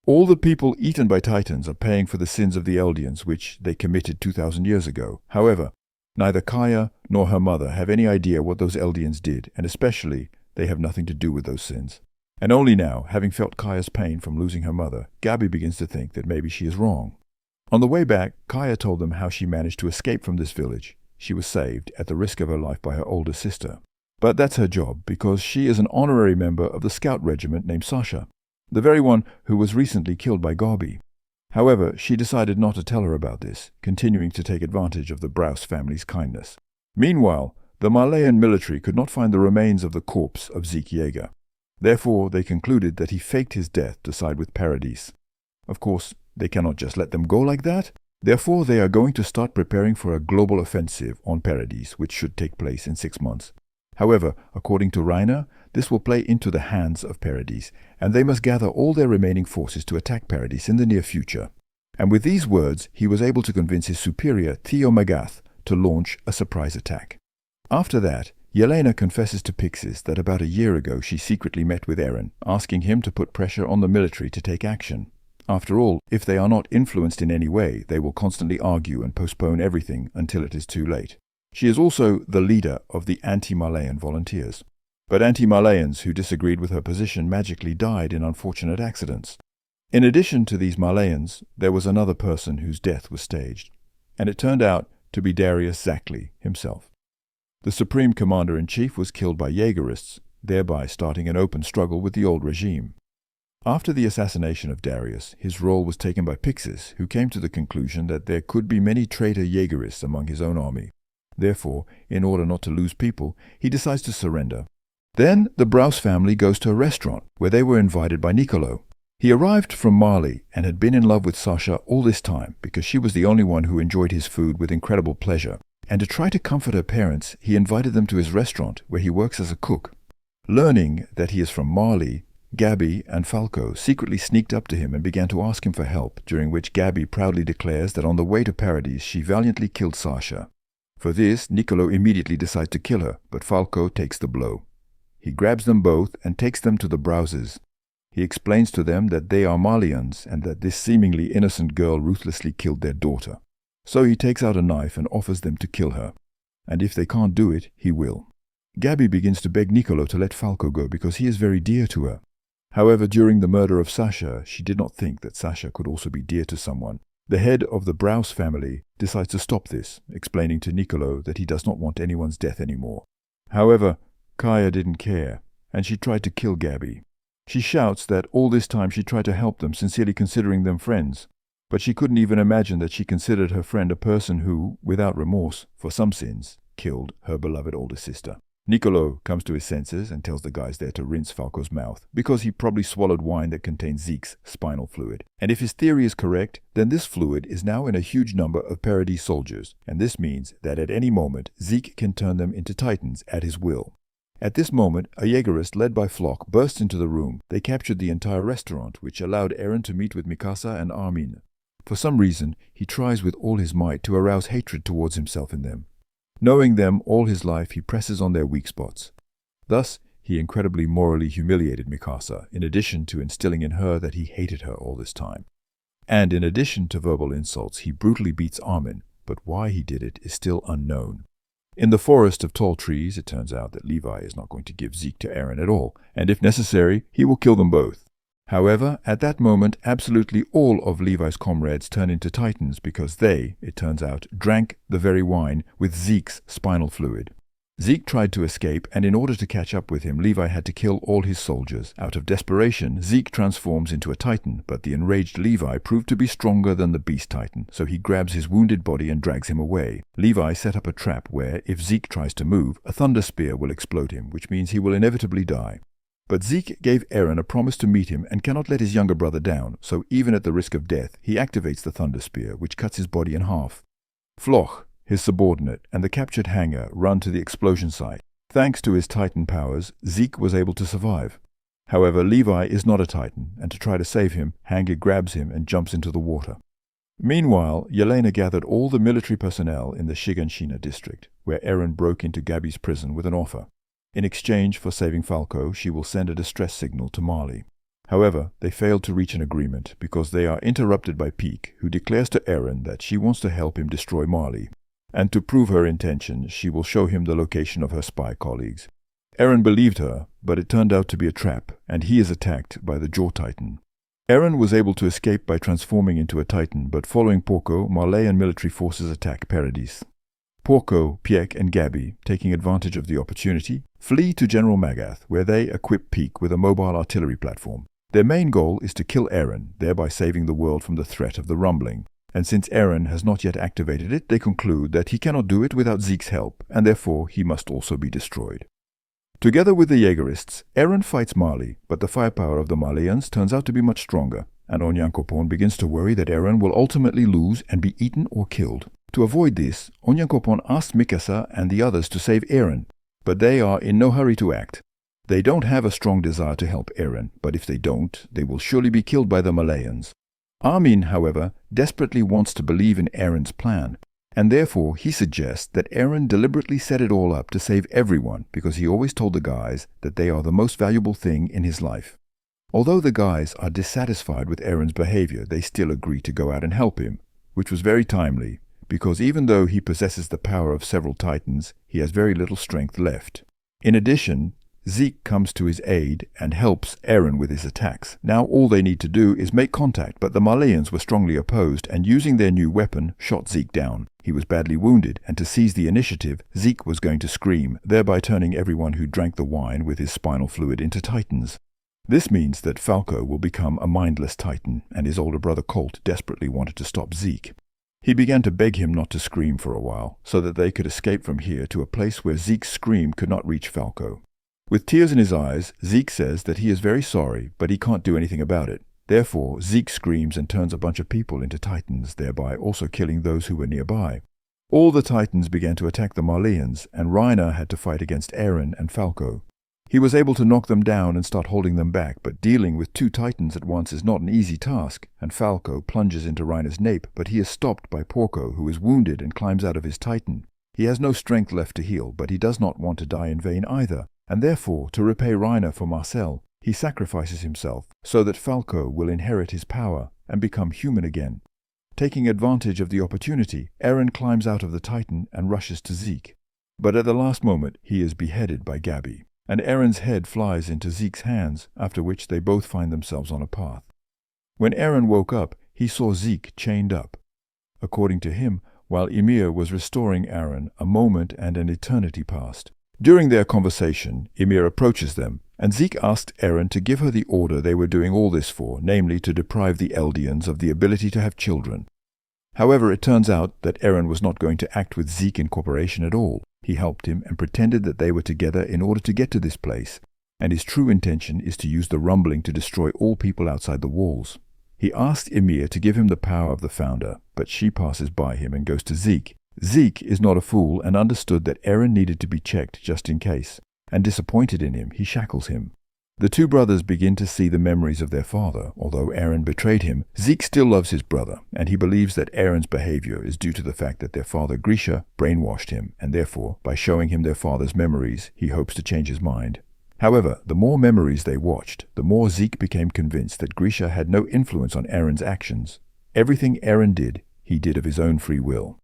All the people eaten by Titans are paying for the sins of the Eldians, which they committed 2,000 years ago. However, neither Kaya nor her mother have any idea what those Eldians did, and especially, they have nothing to do with those sins. And only now, having felt Kaya's pain from losing her mother, Gabi begins to think that maybe she is wrong. On the way back, Kaya told them how she managed to escape from this village. She was saved at the risk of her life by her older sister. But that's her job, because she is an honorary member of the scout regiment named Sasha, the very one who was recently killed by Garby. However, she decided not to tell her about this, continuing to take advantage of the Braus family's kindness. Meanwhile, the Malayan military could not find the remains of the corpse of Zeke Yeager. Therefore, they concluded that he faked his death to side with Paradis. Of course, they cannot just let them go like that. Therefore, they are going to start preparing for a global offensive on Paradis, which should take place in 6 months. However, according to Reiner, this will play into the hands of Paradis, and they must gather all their remaining forces to attack Paradis in the near future. And with these words, he was able to convince his superior, Theo Magath, to launch a surprise attack. After that, Yelena confesses to Pixis that about a year ago she secretly met with Eren, asking him to put pressure on the military to take action. After all, if they are not influenced in any way, they will constantly argue and postpone everything until it is too late. She is also the leader of the anti-Malayan volunteers. But anti-Malayans who disagreed with her position magically died in unfortunate accidents. In addition to these Malayans, there was another person whose death was staged, and it turned out to be Darius Zackley himself. The Supreme Commander-in-Chief was killed by Jaegerists, thereby starting an open struggle with the old regime. After the assassination of Darius, his role was taken by Pixis, who came to the conclusion that there could be many traitor Jaegerists among his own army. Therefore, in order not to lose people, he decides to surrender. Then the Braus family goes to a restaurant, where they were invited by Niccolo. He arrived from Mali and had been in love with Sasha all this time, because she was the only one who enjoyed his food with incredible pleasure. and to try to comfort her parents, he invited them to his restaurant where he works as a cook. Learning that he is from Marley, Gabby and Falco secretly sneaked up to him and began to ask him for help, during which Gabby proudly declares that on the way to Paradise she valiantly killed Sasha. For this, Niccolo immediately decides to kill her, but Falco takes the blow. He grabs them both and takes them to the Browsers. He explains to them that they are Malians and that this seemingly innocent girl ruthlessly killed their daughter. So he takes out a knife and offers them to kill her. And if they can't do it, he will. Gabby begins to beg Niccolo to let Falco go because he is very dear to her. However, during the murder of Sasha, she did not think that Sasha could also be dear to someone. The head of the Browse family decides to stop this, explaining to Niccolo that he does not want anyone's death anymore. However, Kaya didn't care, and she tried to kill Gabby. She shouts that all this time she tried to help them, sincerely considering them friends. But she couldn't even imagine that she considered her friend a person who, without remorse for some sins, killed her beloved older sister. Niccolo comes to his senses and tells the guys there to rinse Falco's mouth, because he probably swallowed wine that contained Zeke's spinal fluid. And if his theory is correct, then this fluid is now in a huge number of Paradise soldiers, and this means that at any moment Zeke can turn them into titans at his will. At this moment, a Jaegerist led by Flock bursts into the room. They captured the entire restaurant, which allowed Eren to meet with Mikasa and Armin. For some reason, he tries with all his might to arouse hatred towards himself in them. Knowing them all his life, he presses on their weak spots. Thus, he incredibly morally humiliated Mikasa, in addition to instilling in her that he hated her all this time. And in addition to verbal insults, he brutally beats Armin, but why he did it is still unknown. In the forest of tall trees, it turns out that Levi is not going to give Zeke to Eren at all, and if necessary, he will kill them both. However, at that moment, absolutely all of Levi's comrades turn into titans because they, it turns out, drank the very wine with Zeke's spinal fluid. Zeke tried to escape, and in order to catch up with him, Levi had to kill all his soldiers. Out of desperation, Zeke transforms into a titan, but the enraged Levi proved to be stronger than the beast titan, so he grabs his wounded body and drags him away. Levi set up a trap where, if Zeke tries to move, a thunder spear will explode him, which means he will inevitably die. But Zeke gave Eren a promise to meet him and cannot let his younger brother down, so even at the risk of death, he activates the thunder spear, which cuts his body in half. Floch, his subordinate, and the captured Hanger run to the explosion site. Thanks to his titan powers, Zeke was able to survive. However, Levi is not a titan, and to try to save him, Hanger grabs him and jumps into the water. Meanwhile, Yelena gathered all the military personnel in the Shiganshina district, where Eren broke into Gabby's prison with an offer. In exchange for saving Falco, she will send a distress signal to Marley. However, they failed to reach an agreement because they are interrupted by Peak, who declares to Eren that she wants to help him destroy Marley. And to prove her intention, she will show him the location of her spy colleagues. Eren believed her, but it turned out to be a trap, and he is attacked by the Jaw Titan. Eren was able to escape by transforming into a Titan, but following Porco, Marleyan military forces attack Paradise. Porco, Piek, and Gabby, taking advantage of the opportunity, flee to General Magath, where they equip Peak with a mobile artillery platform. Their main goal is to kill Eren, thereby saving the world from the threat of the rumbling. And since Eren has not yet activated it, they conclude that he cannot do it without Zeke's help, and therefore he must also be destroyed. Together with the Jaegerists, Eren fights Marley, but the firepower of the Marleyans turns out to be much stronger, and Onyankopon begins to worry that Eren will ultimately lose and be eaten or killed. To avoid this, Onyankopon asks Mikasa and the others to save Eren, but they are in no hurry to act. They don't have a strong desire to help Eren, but if they don't, they will surely be killed by the Malayans. Armin, however, desperately wants to believe in Eren's plan, and therefore he suggests that Eren deliberately set it all up to save everyone because he always told the guys that they are the most valuable thing in his life. Although the guys are dissatisfied with Eren's behavior, they still agree to go out and help him, which was very timely, because even though he possesses the power of several titans, he has very little strength left. In addition, Zeke comes to his aid and helps Eren with his attacks. Now all they need to do is make contact, but the Marleyans were strongly opposed and using their new weapon, shot Zeke down. He was badly wounded, and to seize the initiative, Zeke was going to scream, thereby turning everyone who drank the wine with his spinal fluid into titans. This means that Falco will become a mindless titan, and his older brother Colt desperately wanted to stop Zeke. He began to beg him not to scream for a while, so that they could escape from here to a place where Zeke's scream could not reach Falco. With tears in his eyes, Zeke says that he is very sorry, but he can't do anything about it. Therefore, Zeke screams and turns a bunch of people into titans, thereby also killing those who were nearby. All the Titans began to attack the Marleyans, and Reiner had to fight against Eren and Falco. He was able to knock them down and start holding them back, but dealing with 2 Titans at once is not an easy task, and Falco plunges into Reiner's nape, but he is stopped by Porco, who is wounded and climbs out of his Titan. He has no strength left to heal, but he does not want to die in vain either, and therefore, to repay Reiner for Marcel, he sacrifices himself so that Falco will inherit his power and become human again. Taking advantage of the opportunity, Eren climbs out of the Titan and rushes to Zeke. But at the last moment, he is beheaded by Gabi, and Eren's head flies into Zeke's hands, after which they both find themselves on a path. When Eren woke up, he saw Zeke chained up. According to him, while Ymir was restoring Eren, a moment and an eternity passed. During their conversation, Ymir approaches them, and Zeke asked Eren to give her the order they were doing all this for, namely to deprive the Eldians of the ability to have children. However, it turns out that Eren was not going to act with Zeke in cooperation at all. He helped him and pretended that they were together in order to get to this place, and his true intention is to use the rumbling to destroy all people outside the walls. He asked Ymir to give him the power of the Founder, but she passes by him and goes to Zeke. Zeke is not a fool and understood that Eren needed to be checked just in case, and disappointed in him, he shackles him. The 2 brothers begin to see the memories of their father. Although Eren betrayed him, Zeke still loves his brother, and he believes that Eren's behavior is due to the fact that their father Grisha brainwashed him, and therefore, by showing him their father's memories, he hopes to change his mind. However, the more memories they watched, the more Zeke became convinced that Grisha had no influence on Eren's actions. Everything Eren did, he did of his own free will.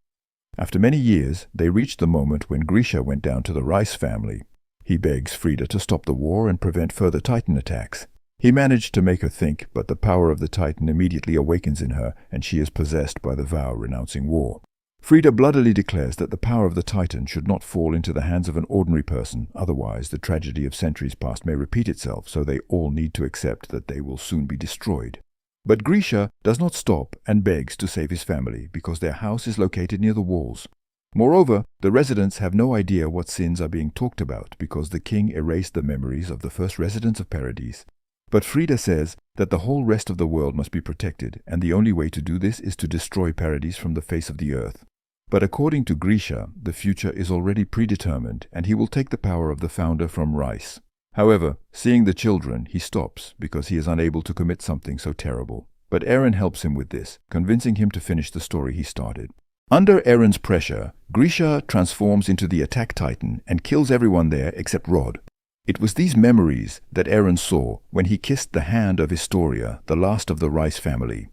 After many years, they reached the moment when Grisha went down to the Rice family. He begs Frida to stop the war and prevent further Titan attacks. He managed to make her think, but the power of the Titan immediately awakens in her, and she is possessed by the vow renouncing war. Frida bloodily declares that the power of the Titan should not fall into the hands of an ordinary person, otherwise the tragedy of centuries past may repeat itself, so they all need to accept that they will soon be destroyed. But Grisha does not stop and begs to save his family, because their house is located near the walls. Moreover, the residents have no idea what sins are being talked about, because the king erased the memories of the first residents of Paradise. But Frida says that the whole rest of the world must be protected, and the only way to do this is to destroy Paradise from the face of the earth. But according to Grisha, the future is already predetermined, and he will take the power of the Founder from Rice. However, seeing the children, he stops, because he is unable to commit something so terrible. But Eren helps him with this, convincing him to finish the story he started. Under Eren's pressure, Grisha transforms into the Attack Titan and kills everyone there except Rod. It was these memories that Eren saw when he kissed the hand of Historia, the last of the Rice family.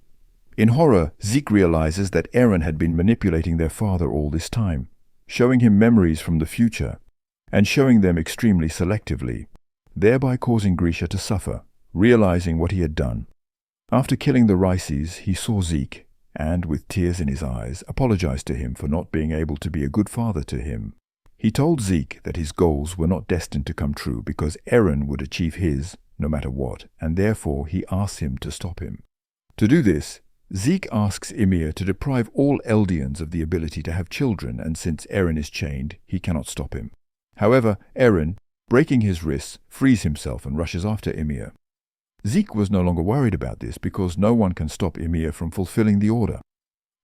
In horror, Zeke realizes that Eren had been manipulating their father all this time, showing him memories from the future, and showing them extremely selectively, thereby causing Grisha to suffer, realizing what he had done. After killing the Rices, he saw Zeke, and, with tears in his eyes, apologized to him for not being able to be a good father to him. He told Zeke that his goals were not destined to come true because Eren would achieve his, no matter what, and therefore he asks him to stop him. To do this, Zeke asks Ymir to deprive all Eldians of the ability to have children, and since Eren is chained, he cannot stop him. However, Eren, breaking his wrists, frees himself and rushes after Ymir. Zeke was no longer worried about this because no one can stop Ymir from fulfilling the order.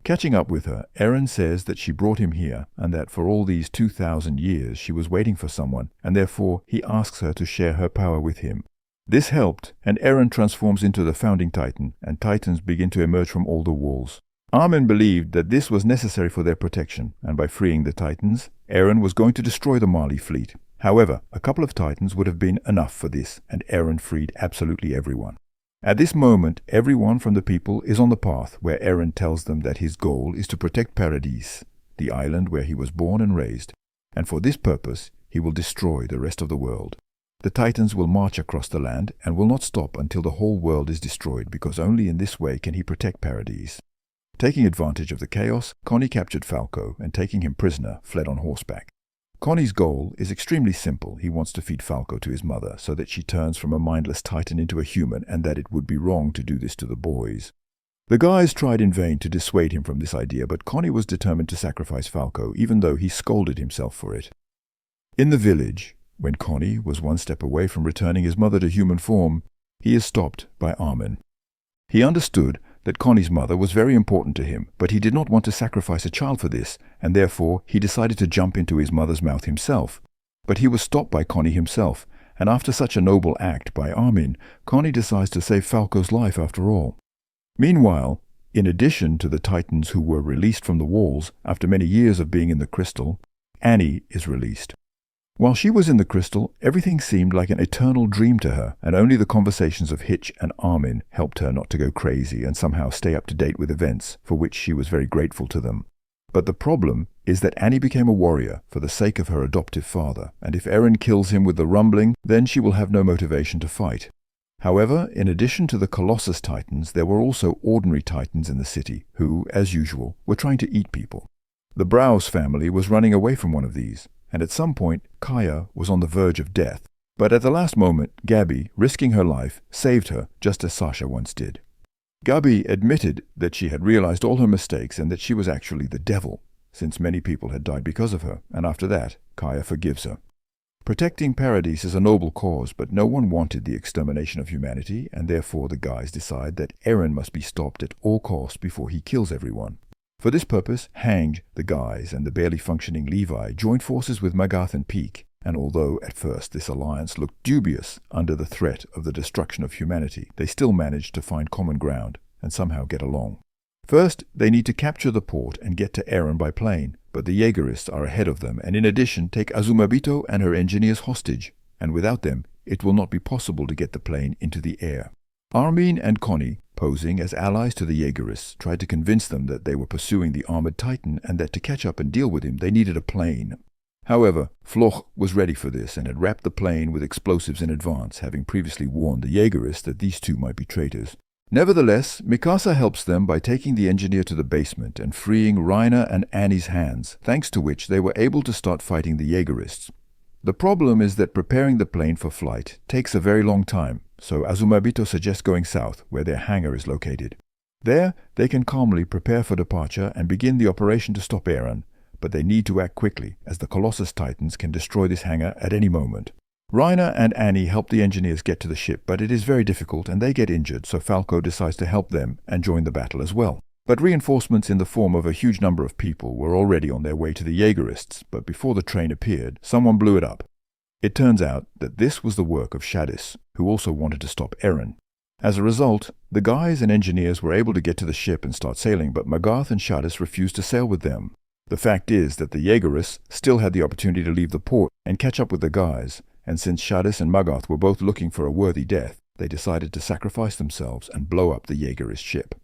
Catching up with her, Eren says that she brought him here and that for all these 2,000 years she was waiting for someone, and therefore he asks her to share her power with him. This helped, and Eren transforms into the Founding Titan, and Titans begin to emerge from all the walls. Armin believed that this was necessary for their protection, and by freeing the Titans, Eren was going to destroy the Marley fleet. However, a couple of Titans would have been enough for this, and Eren freed absolutely everyone. At this moment, everyone from the people is on the path where Eren tells them that his goal is to protect Paradise, the island where he was born and raised, and for this purpose he will destroy the rest of the world. The Titans will march across the land and will not stop until the whole world is destroyed, because only in this way can he protect Paradise. Taking advantage of the chaos, Connie captured Falco and, taking him prisoner, fled on horseback. Connie's goal is extremely simple. He wants to feed Falco to his mother so that she turns from a mindless Titan into a human, and that it would be wrong to do this to the boys. The guys tried in vain to dissuade him from this idea, but Connie was determined to sacrifice Falco, even though he scolded himself for it. In the village, when Connie was one step away from returning his mother to human form, he is stopped by Armin. He understood that Connie's mother was very important to him, but he did not want to sacrifice a child for this, and therefore he decided to jump into his mother's mouth himself. But he was stopped by Connie himself, and after such a noble act by Armin, Connie decides to save Falco's life after all. Meanwhile, in addition to the Titans who were released from the walls after many years of being in the crystal, Annie is released. While she was in the crystal, everything seemed like an eternal dream to her, and only the conversations of Hitch and Armin helped her not to go crazy and somehow stay up to date with events, for which she was very grateful to them. But the problem is that Annie became a warrior for the sake of her adoptive father, and if Eren kills him with the rumbling, then she will have no motivation to fight. However, in addition to the Colossus Titans, there were also ordinary Titans in the city, who, as usual, were trying to eat people. The Browse family was running away from one of these, and at some point, Kaya was on the verge of death. But at the last moment, Gabi, risking her life, saved her, just as Sasha once did. Gabi admitted that she had realized all her mistakes and that she was actually the devil, since many people had died because of her, and after that, Kaya forgives her. Protecting Paradise is a noble cause, but no one wanted the extermination of humanity, and therefore the guys decide that Eren must be stopped at all costs before he kills everyone. For this purpose, Hanged, the guys, and the barely functioning Levi joined forces with Magath and Peak, and although at first this alliance looked dubious under the threat of the destruction of humanity, they still managed to find common ground and somehow get along. First, they need to capture the port and get to Eren by plane, but the Jaegerists are ahead of them and in addition take Azumabito and her engineers hostage, and without them it will not be possible to get the plane into the air. Armin and Connie, posing as allies to the Jaegerists, tried to convince them that they were pursuing the armored Titan and that to catch up and deal with him they needed a plane. However, Floch was ready for this and had wrapped the plane with explosives in advance, having previously warned the Jaegerists that these two might be traitors. Nevertheless, Mikasa helps them by taking the engineer to the basement and freeing Reiner and Annie's hands, thanks to which they were able to start fighting the Jaegerists. The problem is that preparing the plane for flight takes a very long time, so Azumabito suggests going south, where their hangar is located. There, they can calmly prepare for departure and begin the operation to stop Eren, but they need to act quickly, as the Colossus Titans can destroy this hangar at any moment. Reiner and Annie help the engineers get to the ship, but it is very difficult and they get injured, so Falco decides to help them and join the battle as well. But reinforcements in the form of a huge number of people were already on their way to the Jaegerists, but before the train appeared, someone blew it up. It turns out that this was the work of Shadis, who also wanted to stop Eren. As a result, the guys and engineers were able to get to the ship and start sailing, but Magath and Shadis refused to sail with them. The fact is that the Jaegerists still had the opportunity to leave the port and catch up with the guys, and since Shadis and Magath were both looking for a worthy death, they decided to sacrifice themselves and blow up the Jaegerist ship.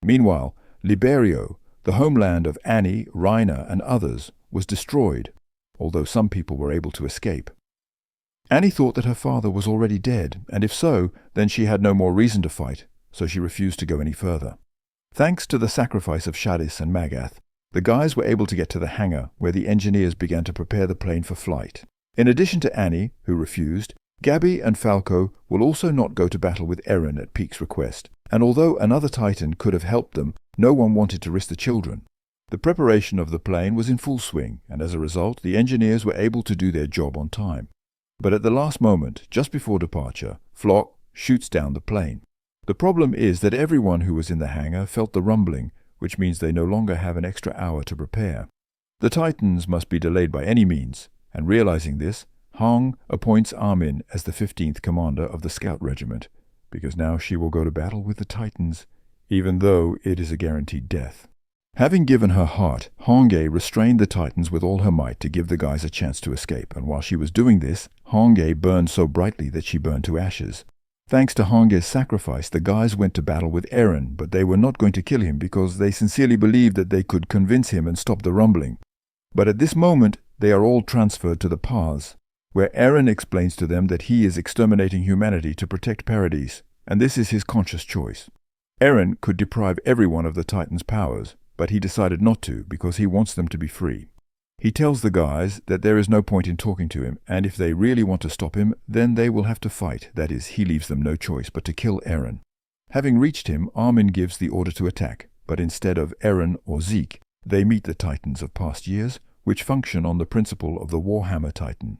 Meanwhile, Liberio, the homeland of Annie, Reiner, and others, was destroyed, although some people were able to escape. Annie thought that her father was already dead, and if so, then she had no more reason to fight, so she refused to go any further. Thanks to the sacrifice of Shadis and Magath, the guys were able to get to the hangar, where the engineers began to prepare the plane for flight. In addition to Annie, who refused, Gabi and Falco will also not go to battle with Eren at Peak's request, and although another Titan could have helped them, no one wanted to risk the children. The preparation of the plane was in full swing, and as a result, the engineers were able to do their job on time. But at the last moment, just before departure, Floch shoots down the plane. The problem is that everyone who was in the hangar felt the rumbling, which means they no longer have an extra hour to prepare. The Titans must be delayed by any means, and realizing this, Hong appoints Armin as the 15th commander of the Scout Regiment, because now she will go to battle with the Titans, even though it is a guaranteed death. Having given her heart, Honge restrained the Titans with all her might to give the guys a chance to escape, and while she was doing this, Honge burned so brightly that she burned to ashes. Thanks to Honge's sacrifice, the guys went to battle with Eren, but they were not going to kill him because they sincerely believed that they could convince him and stop the rumbling. But at this moment, they are all transferred to the Paths, where Eren explains to them that he is exterminating humanity to protect Paradise, and this is his conscious choice. Eren could deprive everyone of the Titans' powers, but he decided not to because he wants them to be free. He tells the guys that there is no point in talking to him, and if they really want to stop him, then they will have to fight. That is, he leaves them no choice but to kill Eren. Having reached him, Armin gives the order to attack, but instead of Eren or Zeke, they meet the Titans of past years, which function on the principle of the Warhammer Titan.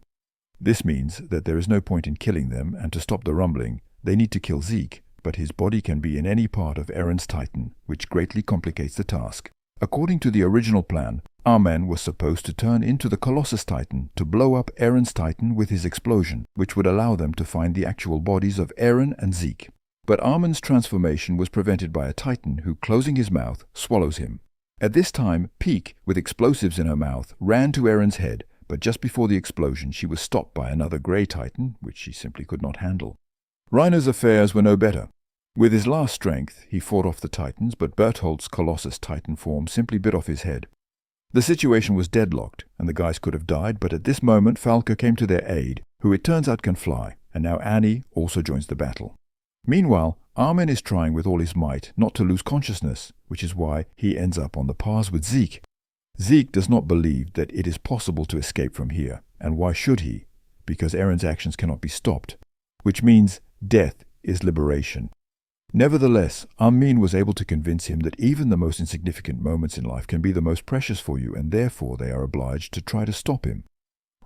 This means that there is no point in killing them, and to stop the rumbling, they need to kill Zeke, but his body can be in any part of Eren's Titan, which greatly complicates the task. According to the original plan, Armin was supposed to turn into the Colossus Titan to blow up Eren's Titan with his explosion, which would allow them to find the actual bodies of Eren and Zeke. But Armin's transformation was prevented by a Titan who, closing his mouth, swallows him. At this time, Peak, with explosives in her mouth, ran to Eren's head, but just before the explosion she was stopped by another Grey Titan, which she simply could not handle. Reiner's affairs were no better. With his last strength, he fought off the Titans, but Bertholdt's Colossus Titan form simply bit off his head. The situation was deadlocked, and the guys could have died, but at this moment Falke came to their aid, who it turns out can fly, and now Annie also joins the battle. Meanwhile, Armin is trying with all his might not to lose consciousness, which is why he ends up on the paths with Zeke. Zeke does not believe that it is possible to escape from here, and why should he? Because Eren's actions cannot be stopped, which means death is liberation. Nevertheless, Armin was able to convince him that even the most insignificant moments in life can be the most precious for you, and therefore they are obliged to try to stop him.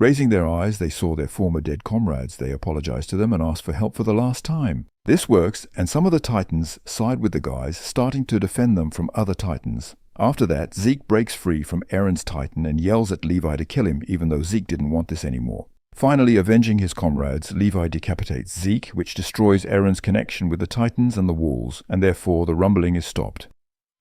Raising their eyes, they saw their former dead comrades. They apologized to them and asked for help for the last time. This works, and some of the Titans side with the guys, starting to defend them from other Titans. After that, Zeke breaks free from Eren's Titan and yells at Levi to kill him, even though Zeke didn't want this anymore. Finally, avenging his comrades, Levi decapitates Zeke, which destroys Eren's connection with the Titans and the walls, and therefore the rumbling is stopped.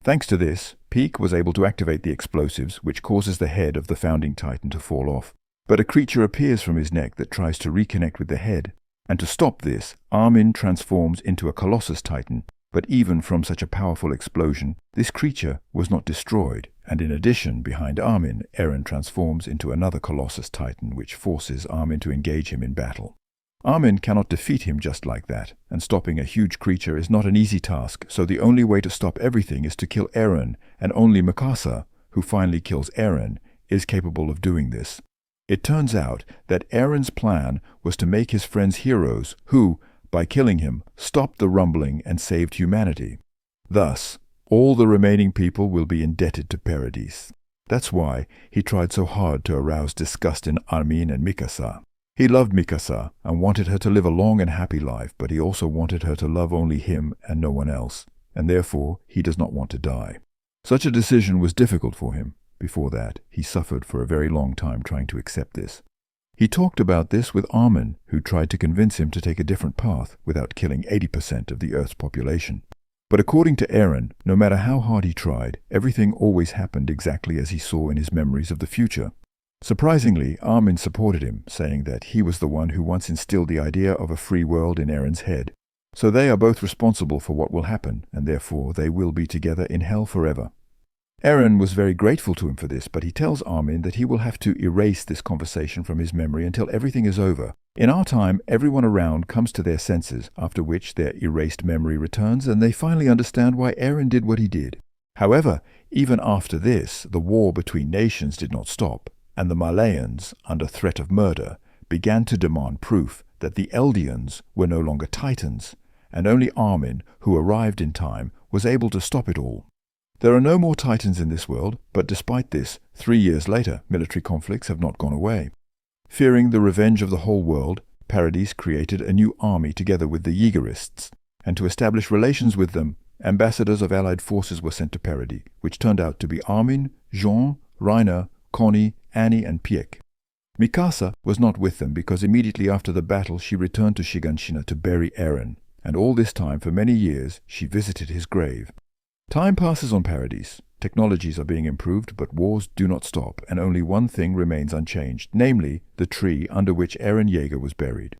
Thanks to this, Peak was able to activate the explosives, which causes the head of the founding Titan to fall off. But a creature appears from his neck that tries to reconnect with the head, and to stop this, Armin transforms into a Colossus Titan. But even from such a powerful explosion, this creature was not destroyed, and in addition, behind Armin, Eren transforms into another Colossus Titan, which forces Armin to engage him in battle. Armin cannot defeat him just like that, and stopping a huge creature is not an easy task, so the only way to stop everything is to kill Eren, and only Mikasa, who finally kills Eren, is capable of doing this. It turns out that Eren's plan was to make his friends heroes who, by killing him, stopped the rumbling and saved humanity. Thus, all the remaining people will be indebted to Paradis. That's why he tried so hard to arouse disgust in Armin and Mikasa. He loved Mikasa and wanted her to live a long and happy life, but he also wanted her to love only him and no one else, and therefore he does not want to die. Such a decision was difficult for him. Before that, he suffered for a very long time trying to accept this. He talked about this with Armin, who tried to convince him to take a different path without killing 80% of the Earth's population. But according to Eren, no matter how hard he tried, everything always happened exactly as he saw in his memories of the future. Surprisingly, Armin supported him, saying that he was the one who once instilled the idea of a free world in Eren's head. So they are both responsible for what will happen, and therefore they will be together in hell forever. Eren was very grateful to him for this, but he tells Armin that he will have to erase this conversation from his memory until everything is over. In our time, everyone around comes to their senses, after which their erased memory returns, and they finally understand why Eren did what he did. However, even after this, the war between nations did not stop, and the Malayans, under threat of murder, began to demand proof that the Eldians were no longer Titans, and only Armin, who arrived in time, was able to stop it all. There are no more Titans in this world, but despite this, 3 years later, military conflicts have not gone away. Fearing the revenge of the whole world, Paradis created a new army together with the Jägerists, and to establish relations with them, ambassadors of allied forces were sent to Paradis, which turned out to be Armin, Jean, Reiner, Connie, Annie, and Pieck. Mikasa was not with them because immediately after the battle she returned to Shiganshina to bury Eren, and all this time for many years she visited his grave. Time passes on Paradis. Technologies are being improved, but wars do not stop, and only one thing remains unchanged, namely the tree under which Eren Yeager was buried.